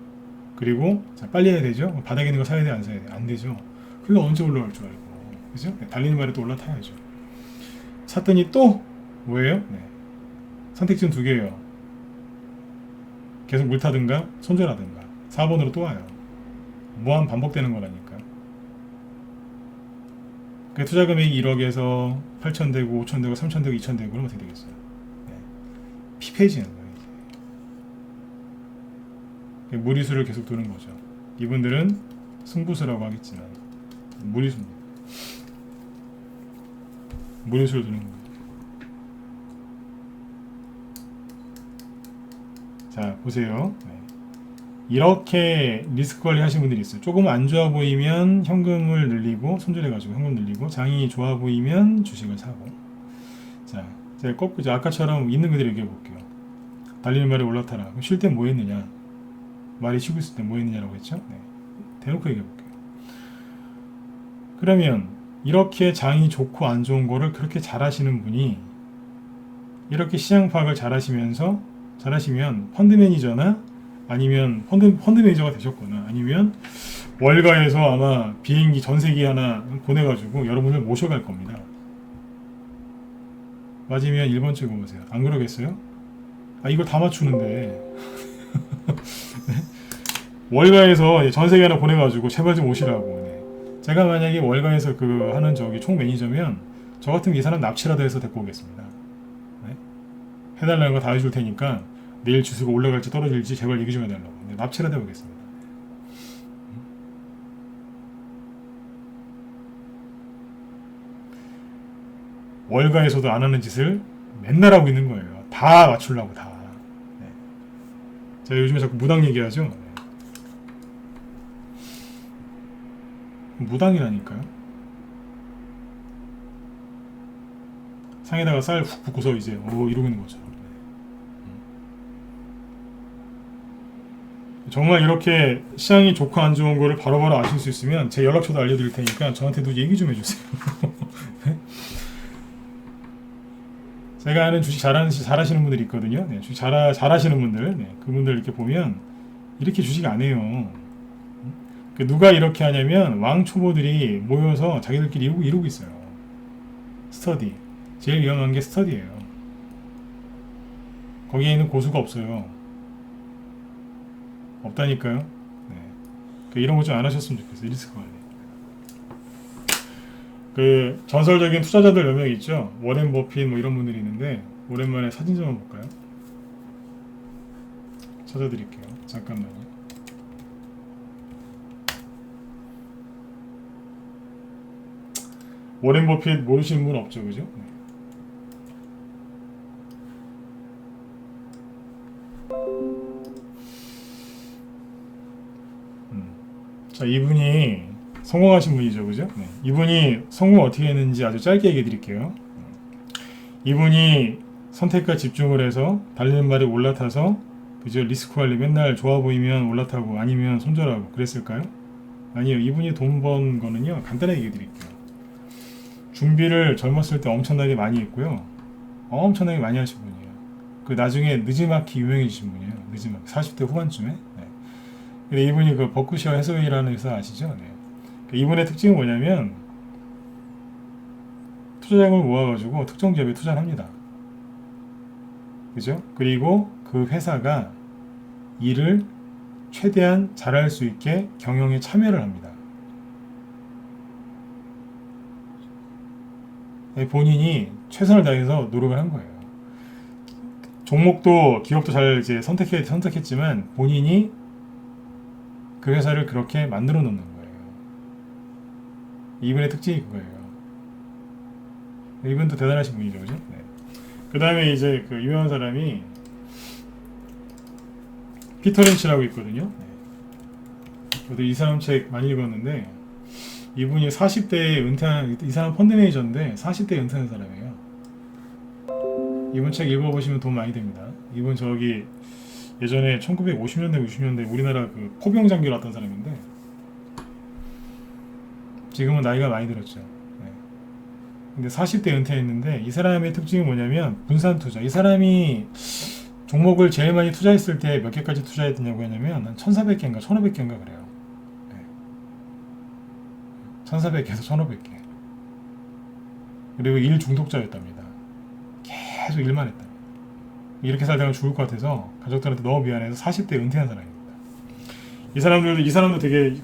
그리고 자, 빨리 해야 되죠. 바닥에 있는 거 사야 돼, 안 사야 돼? 안 되죠. 그게 언제 올라갈 줄 알고, 그죠? 달리는 말에 또 올라타야죠. 샀더니 또 뭐예요? 네. 선택지는 두 개예요. 계속 물타든가 손절하든가. 4번으로 또 와요. 무한 반복되는 거라니까. 그 투자 금액이 1억에서 8천 되고 5천 되고 3천 되고 2천 되고 그러면 어떻게 되겠어요? 네. 피폐해지는 거예요. 이제. 무리수를 계속 두는 거죠. 이분들은 승부수라고 하겠지만 무리수입니다. 무리수를 두는 거예요. 자, 보세요. 네. 이렇게 리스크 관리 하시는 분들이 있어요. 조금 안 좋아 보이면 현금을 늘리고, 손절해가지고 현금 늘리고, 장이 좋아 보이면 주식을 사고. 자, 제가 거꾸로 아까처럼 있는 그대로 얘기해 볼게요. 달리는 말에 올라타라. 그럼 쉴 땐 뭐 했느냐? 말이 쉬고 있을 때 뭐 했느냐라고 했죠? 네. 대놓고 얘기해 볼게요. 그러면 이렇게 장이 좋고 안 좋은 거를 그렇게 잘 하시는 분이 이렇게 시장 파악을 잘 하시면 펀드 매니저나 아니면 펀드 매니저가 되셨거나 아니면 월가에서 아마 비행기 전세기 하나 보내가지고 여러분을 모셔갈 겁니다. 맞으면 1번 찍어보세요. 안 그러겠어요? 아, 이걸 다 맞추는데 월가에서 전세기 하나 보내가지고 제발 좀 오시라고. 네. 제가 만약에 월가에서 그 하는 저기 총 매니저면 저 같으면 이 사람 납치라도 해서 데리고 오겠습니다. 네? 해달라는 거 다 해줄 테니까 내일 주수가 올라갈지 떨어질지 제발 얘기 좀 해달라고. 네, 납치라도 해보겠습니다. 월가에서도 안 하는 짓을 맨날 하고 있는 거예요. 다 맞추려고 다. 네. 제가 요즘에 자꾸 무당 얘기하죠. 네. 무당이라니까요. 상에다가 쌀 훅 붓고서 이제 이러고 있는 거죠. 정말 이렇게 시장이 좋고 안 좋은 거를 바로바로 아실 수 있으면 제 연락처도 알려드릴 테니까 저한테도 얘기 좀 해주세요. 제가 아는 주식 잘하시는 분들이 있거든요. 네, 주식 잘하시는 분들, 네, 그분들 이렇게 보면 이렇게 주식 안 해요. 누가 이렇게 하냐면 왕 초보들이 모여서 자기들끼리 이러고 있어요. 스터디. 제일 위험한 게 스터디예요. 거기에 있는 고수가 없어요. 없다니까요. 네. 이런 거 좀 안 하셨으면 좋겠어요. 리스크 관리. 그 전설적인 투자자들 몇 명 있죠. 워렌 버핏 뭐 이런 분들이 있는데 오랜만에 사진 좀 한번 볼까요? 찾아드릴게요. 잠깐만요. 워렌 버핏 모르시는 분 없죠, 그죠? 네. 자, 이분이 성공하신 분이죠, 그죠? 네. 이분이 성공 어떻게 했는지 아주 짧게 얘기해 드릴게요. 이분이 선택과 집중을 해서 달리는 말에 올라타서 그죠? 리스크 관리 맨날 좋아 보이면 올라타고 아니면 손절하고 그랬을까요? 아니요. 이분이 돈 번 거는요, 간단하게 얘기해 드릴게요. 준비를 젊었을 때 엄청나게 많이 했고요. 엄청나게 많이 하신 분이에요. 그 나중에 느지막히 유명해지신 분이에요. 느지막히 40대 후반쯤에. 네. 근데 이분이 그 버크셔 해서웨이라는 회사 아시죠? 네. 이분의 특징은 뭐냐면 투자자금을 모아가지고 특정 기업에 투자를 합니다. 그죠? 그리고 그 회사가 일을 최대한 잘할 수 있게 경영에 참여를 합니다. 본인이 최선을 다해서 노력을 한 거예요. 종목도 기업도 잘 이제 선택했지만 본인이 그 회사를 그렇게 만들어 놓는 거예요. 이분의 특징이 그거예요. 이분도 대단하신 분이죠, 그죠? 네. 그 다음에 이제 그 유명한 사람이 피터 린치라고 있거든요. 네. 저도 이 사람 책 많이 읽었는데 이분이 40대에 은퇴한, 이 사람 펀드 매니저인데 40대에 은퇴한 사람이에요. 이분 책 읽어보시면 돈 많이 됩니다. 이분 저기 예전에 1950년대, 60년대 우리나라 그 포병 장교를 했던 사람인데 지금은 나이가 많이 들었죠. 네. 근데 40대 은퇴했는데 이 사람의 특징이 뭐냐면 분산 투자. 이 사람이 종목을 제일 많이 투자했을 때 몇 개까지 투자했냐고 했냐면 한 1400개인가 1500개인가 그래요. 네. 1400개에서 1500개. 그리고 일 중독자였답니다. 계속 일만 했다. 이렇게 살다가 죽을 것 같아서 가족들한테 너무 미안해서 40대 은퇴한 사람입니다. 이 사람도 되게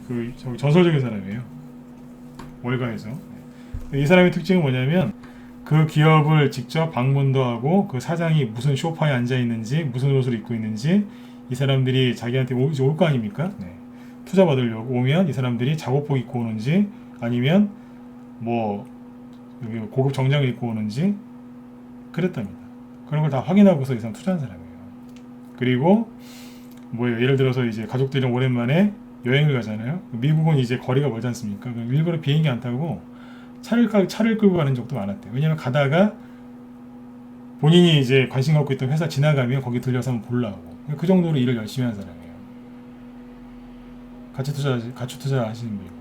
전설적인 사람이에요. 월가에서. 이 사람의 특징은 뭐냐면 그 기업을 직접 방문도 하고 그 사장이 무슨 소파에 앉아 있는지 무슨 옷을 입고 있는지 이 사람들이 자기한테 올 거 아닙니까? 네. 투자 받으려고 오면 이 사람들이 작업복 입고 오는지 아니면 뭐 여기 고급 정장을 입고 오는지 그랬답니다. 그런 걸 다 확인하고서 이 사람 투자한 사람이에요. 그리고 뭐예요? 예를 들어서 이제 가족들이랑 오랜만에 여행을 가잖아요. 미국은 이제 거리가 멀지 않습니까? 일부러 비행기 안 타고 차를 끌고 가는 적도 많았대요. 왜냐면 가다가 본인이 이제 관심 갖고 있던 회사 지나가면 거기 들려서 한번 보려고. 그 정도로 일을 열심히 한 사람이에요. 가치 투자 하시는 분이고.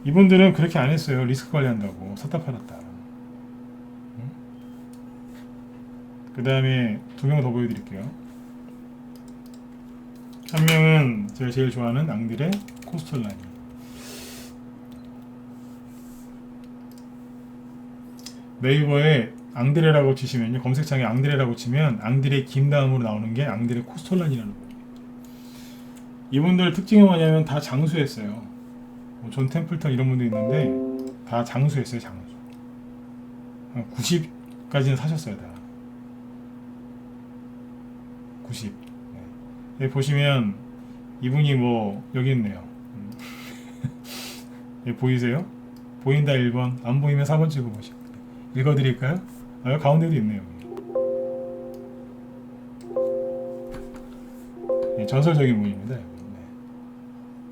이분들은 그렇게 안 했어요. 리스크 관리한다고. 샀다 팔았다. 그 다음에 2명 더 보여드릴게요. 한 명은 제가 제일 좋아하는 앙드레 코스톨라니. 네이버에 앙드레라고 치시면요, 검색창에 앙드레라고 치면 앙드레 김 다음으로 나오는 게 앙드레 코스톨라니라는 거예요. 이분들 특징이 뭐냐면 다 장수했어요. 존 템플턴 이런 분도 있는데 다 장수했어요. 장수. 90까지는 사셨어요. 다 90. 네. 보시면 이분이 뭐 여기 있네요. 보이세요? 보인다 1번, 안 보이면 4번 찍어보시고 읽어드릴까요? 여기 가운데도 있네요. 네, 전설적인 분입니다. 네.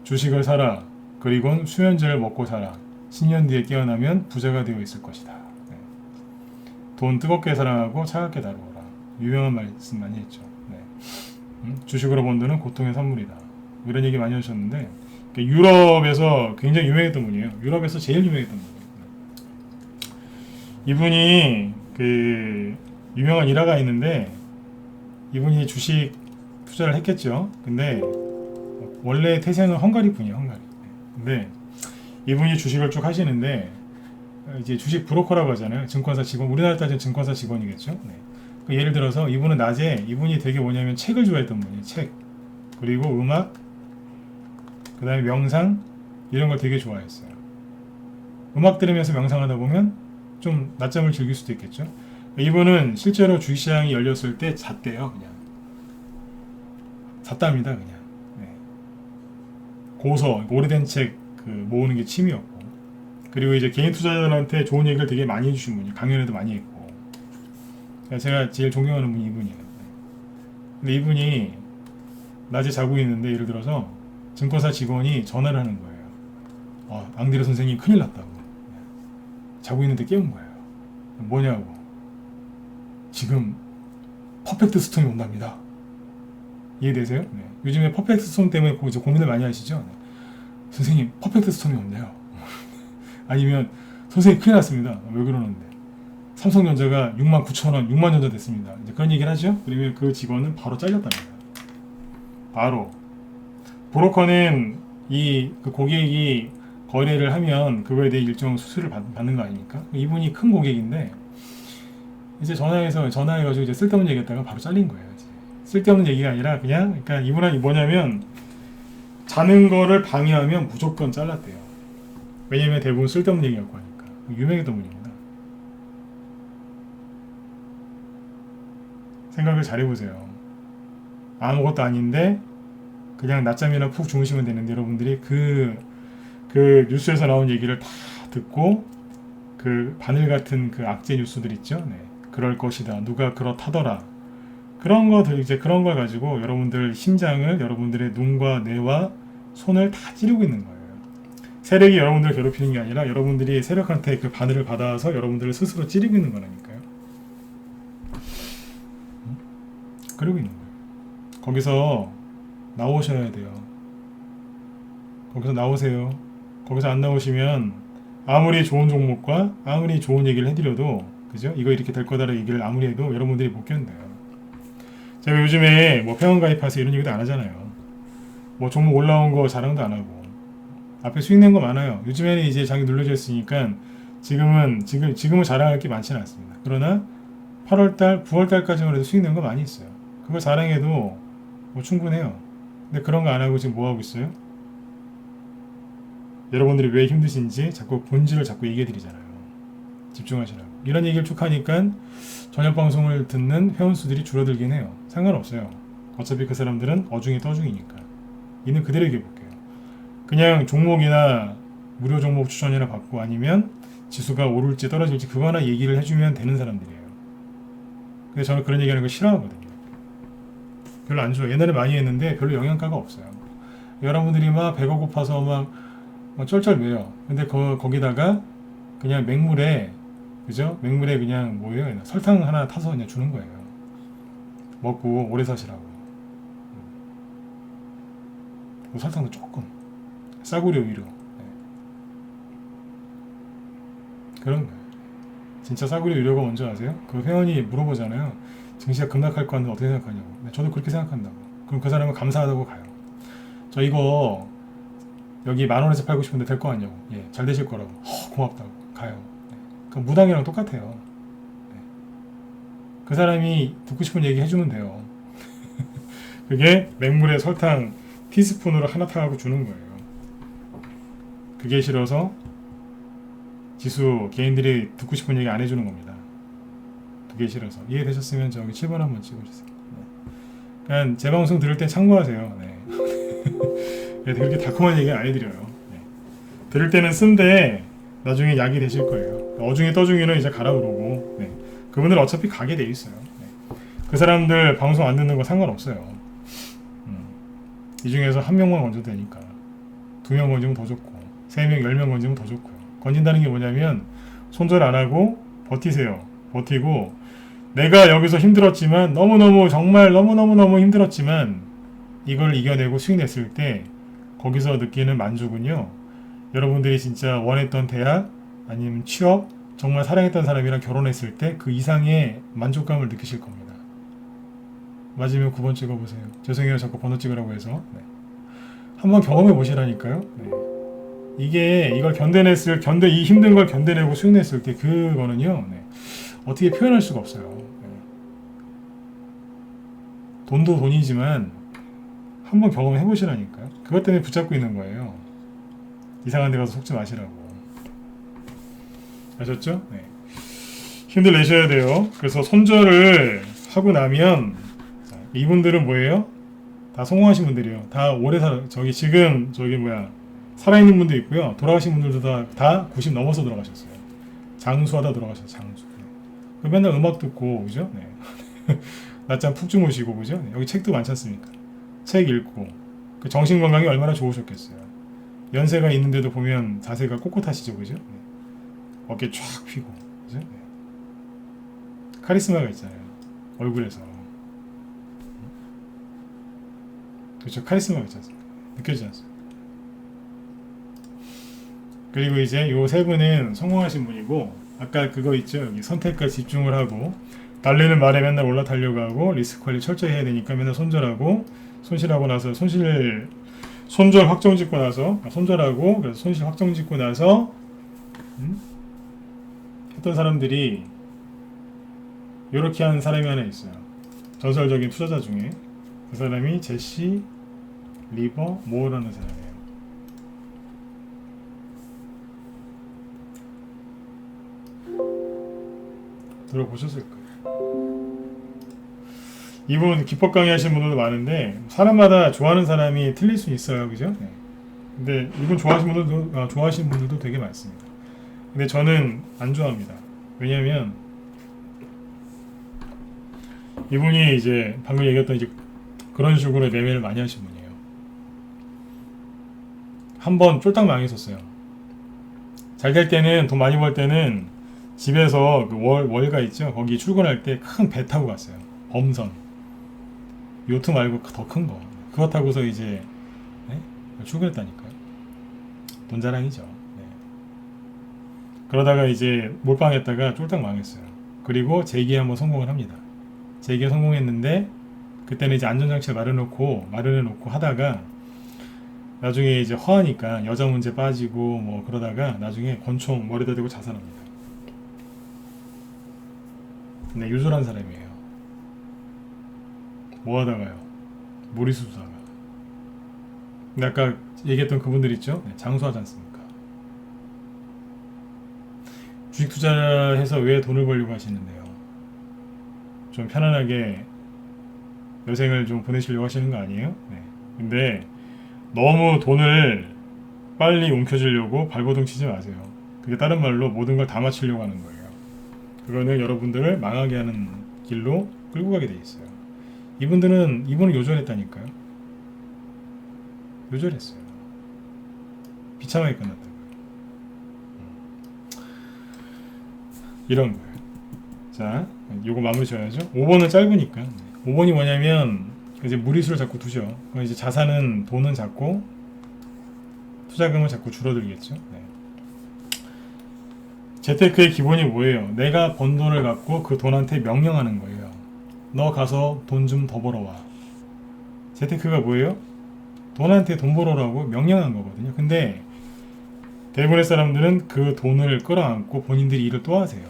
주식을 사라. 그리곤 수면제를 먹고 살아. 10년 뒤에 깨어나면 부자가 되어 있을 것이다. 네. 돈 뜨겁게 사랑하고 차갑게 다루어라. 유명한 말씀 많이 했죠. 네. 주식으로 번 돈은 고통의 선물이다. 이런 얘기 많이 하셨는데 유럽에서 굉장히 유명했던 분이에요. 유럽에서 제일 유명했던 분이에요. 이분이 그 유명한 일화가 있는데 이분이 주식 투자를 했겠죠. 근데 원래 태생은 헝가리 분이에요. 헝가리. 근데 이분이 주식을 쭉 하시는데 이제 주식 브로커라고 하잖아요. 증권사 직원, 우리나라 따지면 증권사 직원이겠죠. 네. 그 예를 들어서 이분은 낮에 이분이 되게 뭐냐면 책을 좋아했던 분이에요. 책, 그리고 음악, 그 다음에 명상 이런 걸 되게 좋아했어요. 음악 들으면서 명상하다 보면 좀 낮잠을 즐길 수도 있겠죠. 이분은 실제로 주식시장이 열렸을 때 잤대요. 그냥 잤답니다. 그냥. 네. 고서, 오래된 책 그 모으는 게 취미였고, 그리고 이제 개인 투자자들한테 좋은 얘기를 되게 많이 해주신 분이, 강연에도 많이 했고, 제가 제일 존경하는 분이 이분이에요. 근데 이분이 낮에 자고 있는데 예를 들어서 증권사 직원이 전화를 하는 거예요. 앙드레 선생님 큰일 났다고. 자고 있는데 깨운 거예요. 뭐냐고. 지금 퍼펙트 스톰이 온답니다. 이해되세요? 네. 요즘에 퍼펙트 스톰 때문에 이제 고민을 많이 하시죠? 네. 선생님 퍼펙트 스톰이 온대요. 아니면 선생님 큰일 났습니다. 왜 그러는데? 삼성전자가 69,000원, 6만 전자 됐습니다. 이제 그런 얘기를 하죠? 그러면 그 직원은 바로 잘렸답니다. 바로. 브로커는 그 고객이 거래를 하면 그거에 대해 일정 수수료를 받는 거 아닙니까? 이분이 큰 고객인데 이제 전화해가지고 이제 쓸데없는 얘기했다가 바로 잘린 거예요. 이제. 쓸데없는 얘기가 아니라 그러니까 이분은 뭐냐면 자는 거를 방해하면 무조건 잘랐대요. 왜냐면 대부분 쓸데없는 얘기 갖고 하니까. 유명했던 분입니다. 생각을 잘 해보세요. 아무것도 아닌데 그냥 낮잠이나 푹 주무시면 되는데 여러분들이 그 뉴스에서 나온 얘기를 다 듣고 그 바늘 같은 그 악재 뉴스들 있죠. 네. 그럴 것이다. 누가 그렇다더라. 그런 걸 가지고 여러분들 심장을, 여러분들의 눈과 뇌와 손을 다 찌르고 있는 거예요. 세력이 여러분들을 괴롭히는 게 아니라 여러분들이 세력한테 그 바늘을 받아서 여러분들을 스스로 찌르고 있는 거라니까요. 그러고 있는 거예요. 거기서 나오셔야 돼요. 거기서 나오세요. 거기서 안 나오시면 아무리 좋은 종목과 아무리 좋은 얘기를 해드려도 그죠? 이거 이렇게 될 거다라는 얘기를 아무리 해도 여러분들이 못 견뎌요. 제가 요즘에 뭐 회원 가입하세요 이런 얘기도 안 하잖아요. 뭐 종목 올라온 거 자랑도 안 하고 앞에 수익 낸 거 많아요. 요즘에는 이제 장이 눌러져 있으니까 지금은 자랑할 게 많지는 않습니다. 그러나 8월달, 9월달까지만 해도 수익 낸 거 많이 있어요. 그거 자랑해도 뭐 충분해요. 근데 그런 거 안 하고 지금 뭐 하고 있어요? 여러분들이 왜 힘드신지 자꾸 본질을 자꾸 얘기해 드리잖아요. 집중하시라고. 이런 얘기를 쭉 하니까 저녁 방송을 듣는 회원수들이 줄어들긴 해요. 상관없어요. 어차피 그 사람들은 어중이 떠중이니까. 있는 그대로 얘기해 볼게요. 그냥 종목이나 무료 종목 추천이나 받고 아니면 지수가 오를지 떨어질지 그거 하나 얘기를 해주면 되는 사람들이에요. 근데 저는 그런 얘기하는 거 싫어하거든요. 별로 안 좋아요. 옛날에 많이 했는데 별로 영향가가 없어요. 여러분들이 막 배가 고파서 막 쩔쩔매요. 근데 거기다가 그냥 맹물에 그죠? 맹물에 그냥 뭐예요? 설탕 하나 타서 그냥 주는 거예요. 먹고 오래 사시라고. 설탕도 조금 싸구려 위로. 네. 그런 거예요. 진짜 싸구려 위로가 뭔지 아세요? 그 회원이 물어보잖아요. 증시가 급락할 거 같은데 어떻게 생각하냐고. 네, 저도 그렇게 생각한다고. 그럼 그 사람은 감사하다고 가요. 저 이거 여기 10,000원에서 팔고 싶은데 될 거 아니냐고. 예, 잘 되실 거라고. 고맙다고 가요. 네. 그 무당이랑 똑같아요. 네. 그 사람이 듣고 싶은 얘기 해주면 돼요. 그게 맹물에 설탕 티스푼으로 하나 타갖고 주는 거예요. 그게 싫어서 지수 개인들이 듣고 싶은 얘기 안 해주는 겁니다. 그게 싫어서. 이해되셨으면 저기 7번 한번 찍어주세요. 네. 그냥 제 방송 들을 땐 참고하세요. 네. 그렇게 달콤한 얘기 안 해드려요. 네. 들을 때는 쓴데 나중에 약이 되실 거예요. 어중이 떠중이는 이제 가라 그러고. 네. 그분들 어차피 가게 돼 있어요. 네. 그 사람들 방송 안 듣는 거 상관없어요. 이 중에서 한 명만 건져도 되니까 2명 건지면 더 좋고 3명, 10명 건지면 더 좋고요. 건진다는 게 뭐냐면 손절 안 하고 버티세요. 버티고 내가 여기서 힘들었지만 정말 너무너무 힘들었지만 이걸 이겨내고 수익 냈을 때 거기서 느끼는 만족은요. 여러분들이 진짜 원했던 대학 아니면 취업 정말 사랑했던 사람이랑 결혼했을 때 그 이상의 만족감을 느끼실 겁니다. 맞으면 9번 찍어보세요. 죄송해요. 자꾸 번호 찍으라고 해서. 네. 한번 경험해 보시라니까요. 네. 이걸 이 힘든 걸 견뎌내고 수익 냈을 때 그거는요. 네. 어떻게 표현할 수가 없어요. 네. 돈도 돈이지만 한번 경험해 보시라니까요. 그것 때문에 붙잡고 있는 거예요. 이상한 데 가서 속지 마시라고. 아셨죠? 네. 힘들 내셔야 돼요. 그래서 손절을 하고 나면 이분들은 뭐예요? 다 성공하신 분들이에요. 다 오래 살아있는 분도 있고요. 돌아가신 분들도 다 90 넘어서 돌아가셨어요. 장수하다 돌아가셨어요. 장수. 네. 맨날 음악 듣고, 그죠? 네. 낮잠 푹 주무시고, 그죠? 네. 여기 책도 많지 않습니까? 책 읽고, 그 정신 건강이 얼마나 좋으셨겠어요. 연세가 있는데도 보면 자세가 꼿꼿하시죠, 그죠? 네. 어깨 쫙 펴고, 그죠? 네. 카리스마가 있잖아요. 얼굴에서. 그렇죠. 카리스마가 있지 않습니까? 느껴지지 않습니까? 그리고 이제 요 세 분은 성공하신 분이고 아까 그거 있죠. 여기 선택과 집중을 하고 달리는 말에 맨날 올라타려고 하고 리스크 관리 철저히 해야 되니까 맨날 손절하고 손절하고 나서 손절 확정 짓고 나서 손절하고 그래서 손실 확정 짓고 나서 했던 사람들이 이렇게 하는 사람이 하나 있어요. 전설적인 투자자 중에 그 사람이 제시 리버 모어라는 사람이에요. 들어보셨을 거예요. 이분 기법 강의 하시는 분들도 많은데 사람마다 좋아하는 사람이 틀릴 수 있어요. 그죠? 네. 근데 이분 좋아하시는 분들도 되게 많습니다. 근데 저는 안 좋아합니다. 왜냐면 이분이 이제 방금 얘기했던 이제 그런 식으로 매매를 많이 하신 분이에요. 한번 쫄딱 망했었어요. 잘 될 때는 돈 많이 벌 때는 집에서 그 월가 있죠. 거기 출근할 때 큰 배 타고 갔어요. 범선. 요트 말고 더 큰 거. 그거 타고서 이제 네? 출근했다니까요. 돈 자랑이죠. 네. 그러다가 이제 몰빵했다가 쫄딱 망했어요. 그리고 재기에 한번 성공을 합니다. 재기에 성공했는데 그때는 이제 안전장치를 마련해놓고 하다가 나중에 이제 허하니까 여자 문제 빠지고 뭐 그러다가 나중에 권총 머리다 대고 자살합니다. 근데 유술한 사람이에요. 뭐 하다가요? 무리수사가. 근데 아까 얘기했던 그분들 있죠? 네, 장수하지 않습니까? 주식 투자해서 왜 돈을 벌려고 하시는데요? 좀 편안하게 여생을 좀 보내시려고 하시는 거 아니에요? 네. 근데 너무 돈을 빨리 움켜쥐려고 발버둥 치지 마세요. 그게 다른 말로 모든 걸 다 맞추려고 하는 거예요. 그거는 여러분들을 망하게 하는 길로 끌고 가게 돼 있어요. 이분은 요절했다니까요. 요절했어요. 비참하게 끝났다고요. 이런 거예요. 자, 요거 마무리 지어야죠. 5번은 짧으니까. 5번이 뭐냐면 이제 무리수를 자꾸 두죠. 그럼 이제 자산은 돈은 작고 투자금은 자꾸 줄어들겠죠. 네. 재테크의 기본이 뭐예요? 내가 번 돈을 갖고 그 돈한테 명령하는 거예요. 너 가서 돈 좀 더 벌어와. 재테크가 뭐예요? 돈한테 돈 벌어라고 명령한 거거든요. 근데 대부분의 사람들은 그 돈을 끌어안고 본인들이 일을 또 하세요.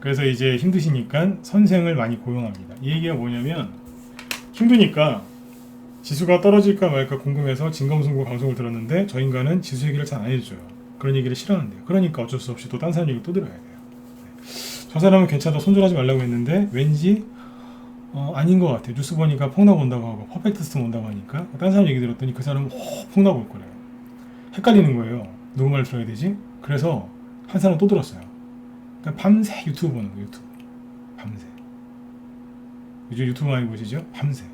그래서 이제 힘드시니까 선생을 많이 고용합니다. 이 얘기가 뭐냐면 힘드니까 지수가 떨어질까 말까 궁금해서 진검승부 방송을 들었는데 저 인간은 지수 얘기를 잘 안 해줘요. 그런 얘기를 싫어하는데요. 그러니까 어쩔 수 없이 또 딴 사람 얘기 또 들어야 돼요. 저 사람은 괜찮다 손절하지 말라고 했는데 왠지 아닌 것 같아요. 뉴스 보니까 폭락 온다고 하고 퍼펙트 스톰 온다고 하니까 딴 사람 얘기 들었더니 그 사람은 폭락 올 거래요. 헷갈리는 거예요. 누구 말을 들어야 되지? 그래서 한 사람 또 들었어요. 그러니까 밤새 유튜브 보는 거예요. 유튜브 밤새. 요즘 유튜브 많이 보시죠? 밤새.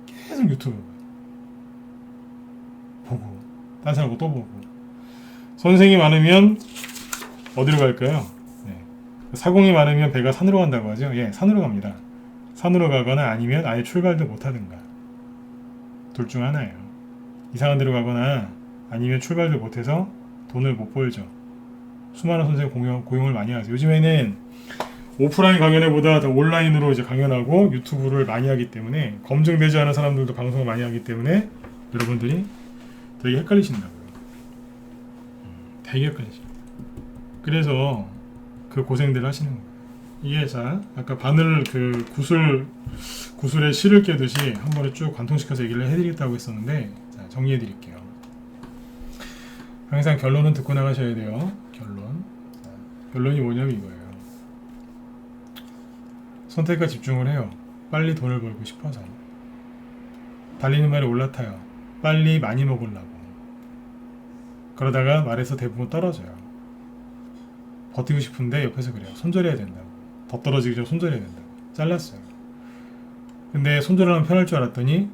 계속 유튜브 보고 딴 사람 또 보고 선생이 많으면 어디로 갈까요? 네. 사공이 많으면 배가 산으로 간다고 하죠. 예, 산으로 갑니다. 산으로 가거나 아니면 아예 출발도 못하든가 둘 중 하나예요. 이상한 데로 가거나 아니면 출발도 못해서 돈을 못 벌죠. 수많은 선생님 고용을 많이 하세요. 요즘에는 오프라인 강연회보다 더 온라인으로 이제 강연하고 유튜브를 많이 하기 때문에 검증되지 않은 사람들도 방송을 많이 하기 때문에 여러분들이 되게 헷갈리신다고요. 되게 헷갈리십니다. 그래서 그 고생들 하시는 거예요. 이게 자 아까 바늘 그 구슬에 실을 깨듯이 한 번에 쭉 관통시켜서 얘기를 해드리겠다고 했었는데 자, 정리해드릴게요. 항상 결론은 듣고 나가셔야 돼요. 결론이 뭐냐면 이거예요. 선택과 집중을 해요. 빨리 돈을 벌고 싶어서. 달리는 말에 올라타요. 빨리 많이 먹으려고. 그러다가 말에서 대부분 떨어져요. 버티고 싶은데 옆에서 그래요. 손절해야 된다고. 더 떨어지기 전에 손절해야 된다고. 잘랐어요. 근데 손절을 하면 편할 줄 알았더니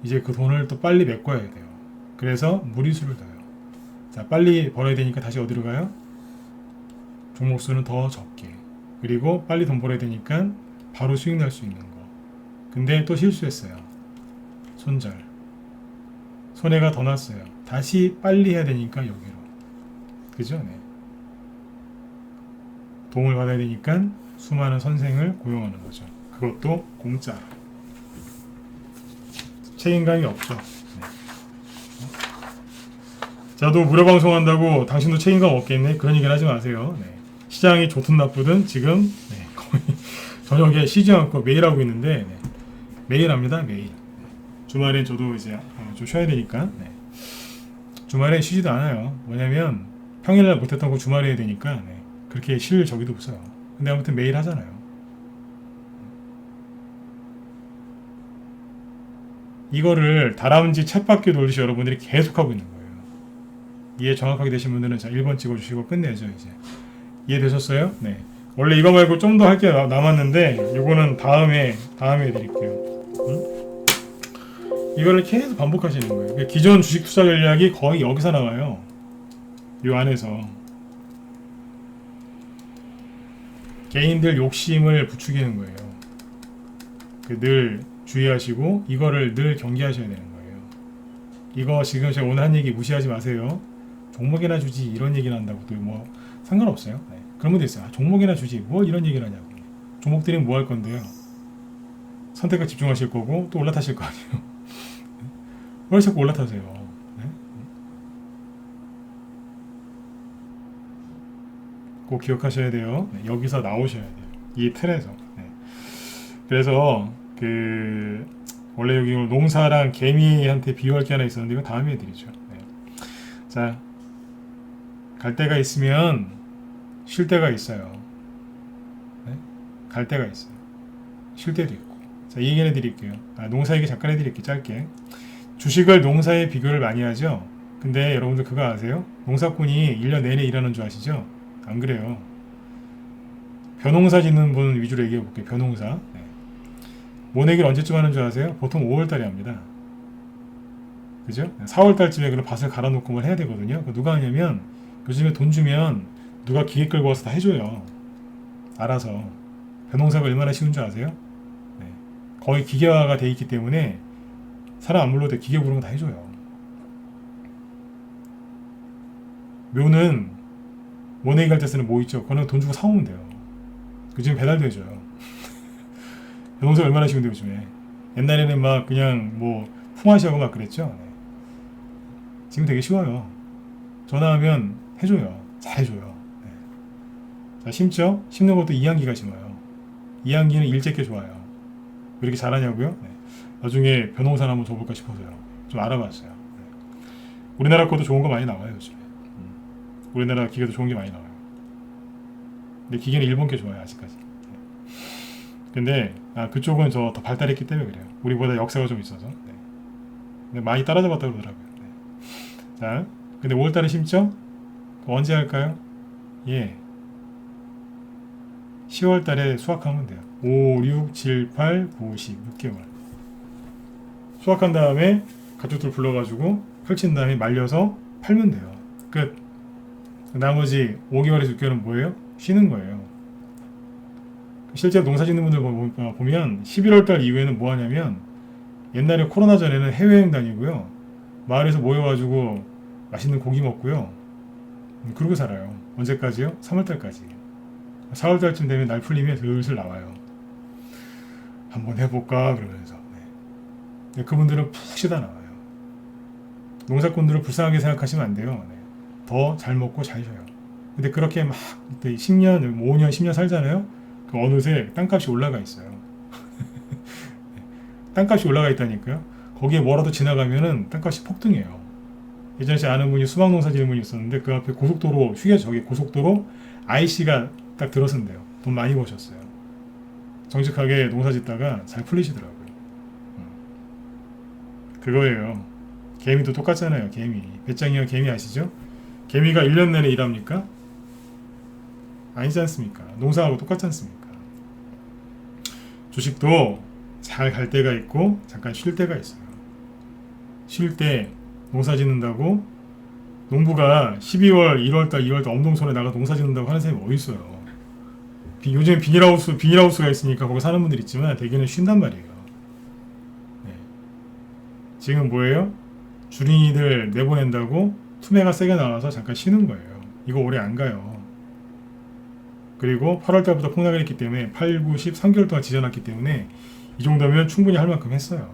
이제 그 돈을 또 빨리 메꿔야 돼요. 그래서 무리수를 둬요. 자, 빨리 벌어야 되니까 다시 어디로 가요? 종목 수는 더 적게. 그리고 빨리 돈 벌어야 되니까 바로 수익 날 수 있는 거. 근데 또 실수했어요. 손절. 손해가 더 났어요. 다시 빨리 해야 되니까 여기로. 그죠? 네. 도움을 받아야 되니까 수많은 선생을 고용하는 거죠. 그것도 공짜로. 책임감이 없죠. 네. 저도 무료 방송한다고 당신도 책임감 없겠네? 그런 얘기는 하지 마세요. 네. 시장이 좋든 나쁘든 지금 네, 거의 저녁에 쉬지 않고 매일 하고 있는데 네, 매일 합니다. 매일. 주말엔 저도 이제 좀 쉬어야 되니까 네. 주말에 쉬지도 않아요. 뭐냐면 평일날 못했던 거 주말에 해야 되니까 네, 그렇게 쉴 적이도 없어요. 근데 아무튼 매일 하잖아요. 이거를 다람쥐 챗바퀴 돌리시 여러분들이 계속 하고 있는 거예요. 이해 정확하게 되신 분들은 자 1번 찍어주시고 끝내죠. 이제 이해되셨어요? 네. 원래 이거 말고 좀 더 할 게 남았는데 이거는 다음에 해드릴게요. 응? 이거를 계속 반복하시는 거예요. 그러니까 기존 주식 투자 전략이 거의 여기서 나와요. 이 안에서 개인들 욕심을 부추기는 거예요. 늘 주의하시고 이거를 늘 경계하셔야 되는 거예요. 이거 지금 제가 오늘 한 얘기 무시하지 마세요. 종목이나 주지 이런 얘기를 한다고 또 뭐 상관없어요. 네. 그런 분들 있어요. 종목이나 주지 뭐 이런 얘기를 하냐고. 종목 들이면 뭐 할 건데요. 선택에 집중하실 거고 또 올라타실 거 아니에요. 왜 자꾸 올라타세요. 네? 꼭 기억하셔야 돼요. 네, 여기서 나오셔야 돼요. 이 틀에서. 네. 그래서 원래 여기 농사랑 개미한테 비유할 게 하나 있었는데 이거 다음에 해드리죠. 네. 자, 갈 데가 있으면 쉴 데가 있어요. 네? 갈 데가 있어요. 쉴 때도 있고. 자, 이 얘기를 해드릴게요. 농사 얘기 잠깐 해드릴게요. 짧게. 주식을 농사에 비교를 많이 하죠. 근데 여러분들 그거 아세요? 농사꾼이 1년 내내 일하는 줄 아시죠? 안 그래요. 벼농사 짓는 분 위주로 얘기해 볼게요. 벼농사. 네. 모내기를 언제쯤 하는 줄 아세요? 보통 5월달에 합니다. 그죠? 4월달쯤에 그런 밭을 갈아놓고 뭘 해야 되거든요. 누가 하냐면 요즘에 돈 주면 누가 기계 끌고 와서 다 해줘요. 알아서. 벼농사가 얼마나 쉬운 줄 아세요? 네. 거의 기계화가 돼 있기 때문에 사람 안 불러도 기계 부르면 다 해줘요. 묘는 모내기 할 때 쓰는 뭐 있죠? 그거는 돈 주고 사오면 돼요. 요즘 배달도 해줘요. 벼농사 얼마나 쉬운데 요즘에. 옛날에는 막 그냥 뭐 품앗이하고 막 그랬죠. 네. 지금 되게 쉬워요. 전화하면 해줘요. 잘 해줘요. 네. 자, 심죠? 심는 것도 이항기가 심어요. 이항기는 일제께 좋아요. 왜 이렇게 잘하냐고요? 네. 나중에 벼농사 한번 줘볼까 싶어서요. 좀 알아봤어요. 네. 우리나라 것도 좋은 거 많이 나와요 요즘에. 우리나라 기계도 좋은 게 많이 나와요. 근데 기계는 일본 게 좋아요 아직까지. 네. 근데 그쪽은 더 발달했기 때문에 그래요. 우리보다 역사가 좀 있어서. 네. 근데 많이 따라잡았다고 그러더라고요. 네. 자, 근데 5월달에 심죠? 언제 할까요? 예. 10월달에 수확하면 돼요. 5, 6, 7, 8, 9, 10, 6개월. 수확한 다음에 가족들 불러가지고 펼친 다음에 말려서 팔면 돼요. 끝. 나머지 5개월에서 6개월은 뭐예요? 쉬는 거예요. 실제로 농사 짓는 분들 보면 11월달 이후에는 뭐 하냐면 옛날에 코로나 전에는 해외여행 다니고요. 마을에서 모여가지고 맛있는 고기 먹고요. 그러고 살아요. 언제까지요? 3월달까지. 4월달쯤 되면 날 풀리면 슬슬 나와요. 한번 해볼까 그러면서. 네. 그분들은 푹 쉬다 나와요. 농사꾼들을 불쌍하게 생각하시면 안 돼요. 네. 더 잘 먹고 잘 쉬어요. 근데 그렇게 막 10년, 5년, 10년 살잖아요. 그 어느새 땅값이 올라가 있어요. 땅값이 올라가 있다니까요. 거기에 뭐라도 지나가면은 땅값이 폭등해요. 예전에 제 아는 분이 수박 농사 지는 분이 있었는데 그 앞에 고속도로, 저기 고속도로 IC가 딱 들어선대요. 돈 많이 버셨어요. 정직하게 농사 짓다가 잘 풀리시더라고요. 그거예요. 개미도 똑같잖아요. 개미. 배짱이와 개미 아시죠? 개미가 1년 내내 일합니까? 아니지 않습니까? 농사하고 똑같지 않습니까? 주식도 잘 갈 때가 있고 잠깐 쉴 때가 있어요. 쉴 때 농사 짓는다고 농부가 12월, 1월달, 2월달 엄동설에 나가 농사 짓는다고 하는 사람이 어디 있어요? 요즘 비닐하우스가 있으니까 거기 사는 분들 있지만 대개는 쉰단 말이에요. 네. 지금 뭐예요? 주린이들 내보낸다고 투매가 세게 나와서 잠깐 쉬는 거예요. 이거 오래 안 가요. 그리고 8월달부터 폭락을 했기 때문에 8, 9, 10, 3개월 동안 지져놨기 때문에 이 정도면 충분히 할 만큼 했어요.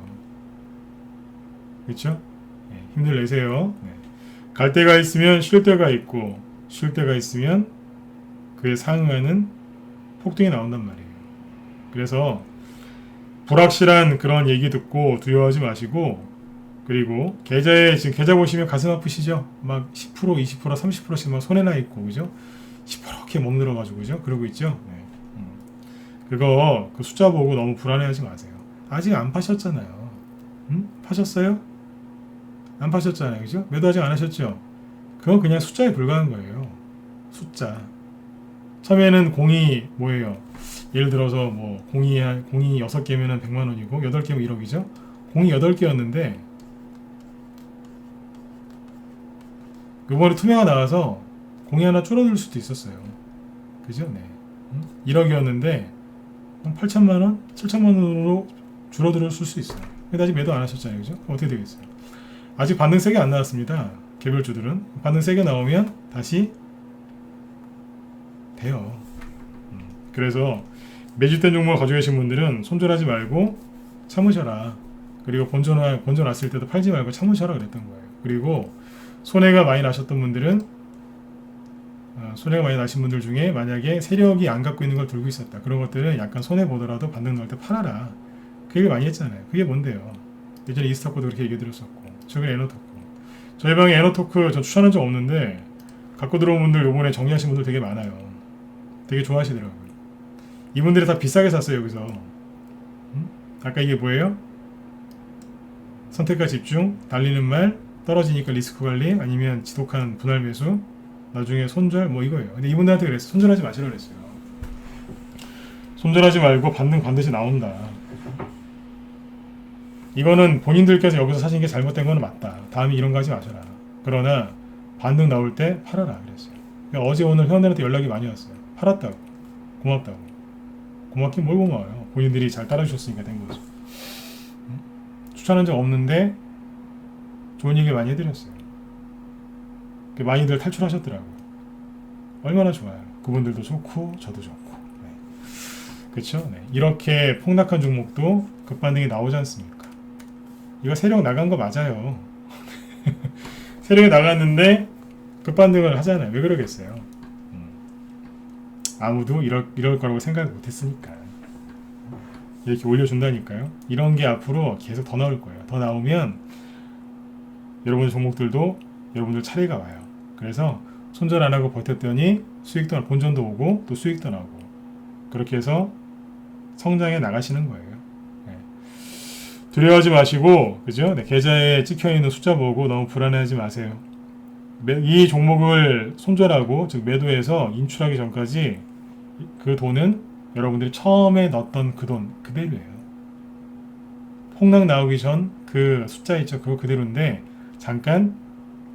그렇죠? 네, 힘들 내세요. 네. 갈 데가 있으면 쉴 데가 있고 쉴 데가 있으면 그에 상응하는 폭등이 나온단 말이에요. 그래서 불확실한 그런 얘기 듣고 두려워하지 마시고 그리고 지금 계좌 보시면 가슴 아프시죠? 막 10%, 20%, 30%씩 막 손해나 있고 그죠? 시퍼렇게 몸들어가지고 그죠? 그러고 있죠? 네. 그 숫자 보고 너무 불안해하지 마세요. 아직 안 파셨잖아요. 파셨어요? 안 파셨잖아요. 그죠? 매도 아직 안 하셨죠? 그건 그냥 숫자에 불과한 거예요. 숫자. 처음에는 공이 뭐예요? 예를 들어서 뭐 공이 6개면 100만 원이고 8개면 1억이죠? 공이 8개였는데 이번에 투명화 나와서 공이 하나 줄어들 수도 있었어요. 그죠? 네. 1억이었는데 8천만 원, 7천만 원으로 줄어들었을 수 있어요. 근데 아직 매도 안 하셨잖아요. 그죠? 어떻게 되겠어요? 아직 반등 세게 안 나왔습니다. 개별주들은. 반등 세게 나오면 다시 돼요. 그래서 매집된 종목을 가지고 계신 분들은 손절하지 말고 참으셔라. 그리고 본전 왔을 때도 팔지 말고 참으셔라 그랬던 거예요. 그리고 손해가 많이 나셨던 분들은 손해가 많이 나신 분들 중에 만약에 세력이 안 갖고 있는 걸 들고 있었다. 그런 것들은 약간 손해 보더라도 반등 나올 때 팔아라. 그 얘기 많이 했잖아요. 그게 뭔데요? 예전에 이스타코도 그렇게 얘기 드렸었고 최근에 에너토크. 저희 방에 에너토크 저 추천한 적 없는데 갖고 들어온 분들 요번에 정리하신 분들 되게 많아요. 되게 좋아하시더라고요. 이분들이 다 비싸게 샀어요 여기서. 아까 이게 뭐예요? 선택과 집중, 달리는 말, 떨어지니까 리스크 관리, 아니면 지독한 분할 매수, 나중에 손절 뭐 이거예요. 근데 이분들한테 그랬어. 손절하지 마시라 그랬어요. 손절하지 말고 반등 반드시 나온다. 이거는 본인들께서 여기서 사신 게 잘못된 건 맞다. 다음에 이런 거 하지 마셔라. 그러나 반등 나올 때 팔아라 그랬어요. 그러니까 어제 오늘 회원들한테 연락이 많이 왔어요. 팔았다고. 고맙다고. 고맙긴 뭘 고마워요. 본인들이 잘 따라주셨으니까 된 거죠. 추천한 적 없는데 좋은 얘기 많이 해드렸어요. 많이들 탈출하셨더라고요. 얼마나 좋아요. 그분들도 좋고 저도 좋고. 네. 그렇죠? 네. 이렇게 폭락한 종목도 급반등이 나오지 않습니까? 이거 세력 나간 거 맞아요. 세력이 나갔는데 급반등을 하잖아요. 왜 그러겠어요? 아무도 이럴 거라고 생각 못했으니까. 이렇게 올려준다니까요. 이런 게 앞으로 계속 더 나올 거예요. 더 나오면 여러분 종목들도 여러분들 차례가 와요. 그래서 손절 안 하고 버텼더니 수익도 본전도 오고 또 수익도 나오고 그렇게 해서 성장해 나가시는 거예요. 네. 두려워하지 마시고 그죠? 네, 계좌에 찍혀있는 숫자 보고 너무 불안해하지 마세요. 이 종목을 손절하고 즉 매도해서 인출하기 전까지 그 돈은 여러분들이 처음에 넣었던 그 돈 그대로예요. 폭락 나오기 전 그 숫자 있죠. 그거 그대로인데 잠깐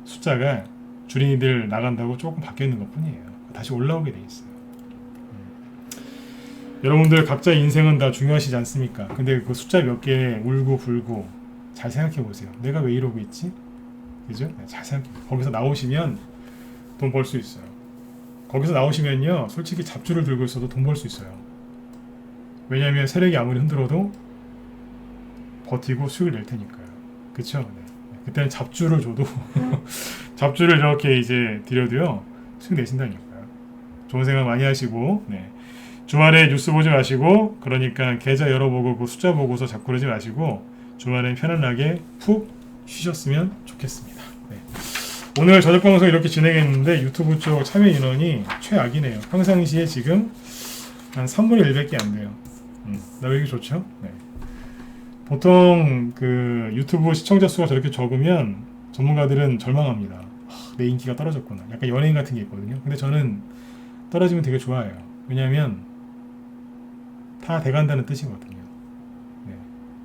숫자가 주린이들 나간다고 조금 바뀌어 있는 것 뿐이에요. 다시 올라오게 돼 있어요. 여러분들 각자 인생은 다 중요하시지 않습니까? 근데 그 숫자 몇 개 울고 불고 잘 생각해 보세요. 내가 왜 이러고 있지? 그죠? 잘 생각해. 거기서 나오시면 돈 벌 수 있어요. 거기서 나오시면요, 솔직히 잡주를 들고 있어도 돈 벌 수 있어요. 왜냐하면 세력이 아무리 흔들어도 버티고 수익을 낼 테니까요. 그쵸? 네. 그때는 잡주를 줘도 잡주를 이렇게 이제 드려도요 수익 내신다니까요. 좋은 생각 많이 하시고 네. 주말에 뉴스 보지 마시고 그러니까 계좌 열어보고 그 숫자 보고서 자꾸 그러지 마시고 주말에 편안하게 푹 쉬셨으면 좋겠습니다. 네. 오늘 저녁 방송 이렇게 진행했는데 유튜브 쪽 참여 인원이 최악이네요. 평상시에 지금 한 3분의 1밖에 안 돼요. 나 왜 이렇게 좋죠? 네. 보통 그 유튜브 시청자 수가 저렇게 적으면 전문가들은 절망합니다. 내 인기가 떨어졌구나. 약간 연예인 같은 게 있거든요. 근데 저는 떨어지면 되게 좋아해요. 왜냐하면 다 돼간다는 뜻이거든요. 네.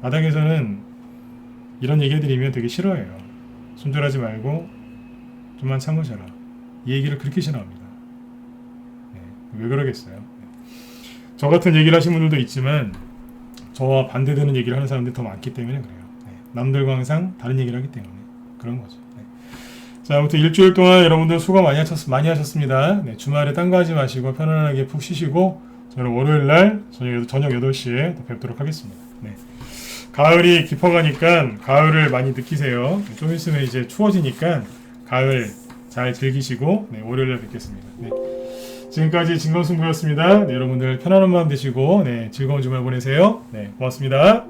바닥에서는 이런 얘기 해드리면 되게 싫어해요. 손절하지 말고 좀만 참으셔라. 이 얘기를 그렇게 싫어합니다. 네. 왜 그러겠어요? 네. 저 같은 얘기를 하신 분들도 있지만 저와 반대되는 얘기를 하는 사람들이 더 많기 때문에 그래요. 네. 남들과 항상 다른 얘기를 하기 때문에 그런 거죠. 네. 자, 아무튼 일주일 동안 여러분들 수고 많이 하셨습니다. 네. 주말에 딴 거 하지 마시고 편안하게 푹 쉬시고 저는 월요일날 저녁 8시에 또 뵙도록 하겠습니다. 네. 가을이 깊어가니까 가을을 많이 느끼세요. 좀 있으면 이제 추워지니까 가을 잘 즐기시고 네, 월요일날 뵙겠습니다. 네. 지금까지 진건승부였습니다. 네, 여러분들 편안한 마음 되시고 네, 즐거운 주말 보내세요. 네, 고맙습니다.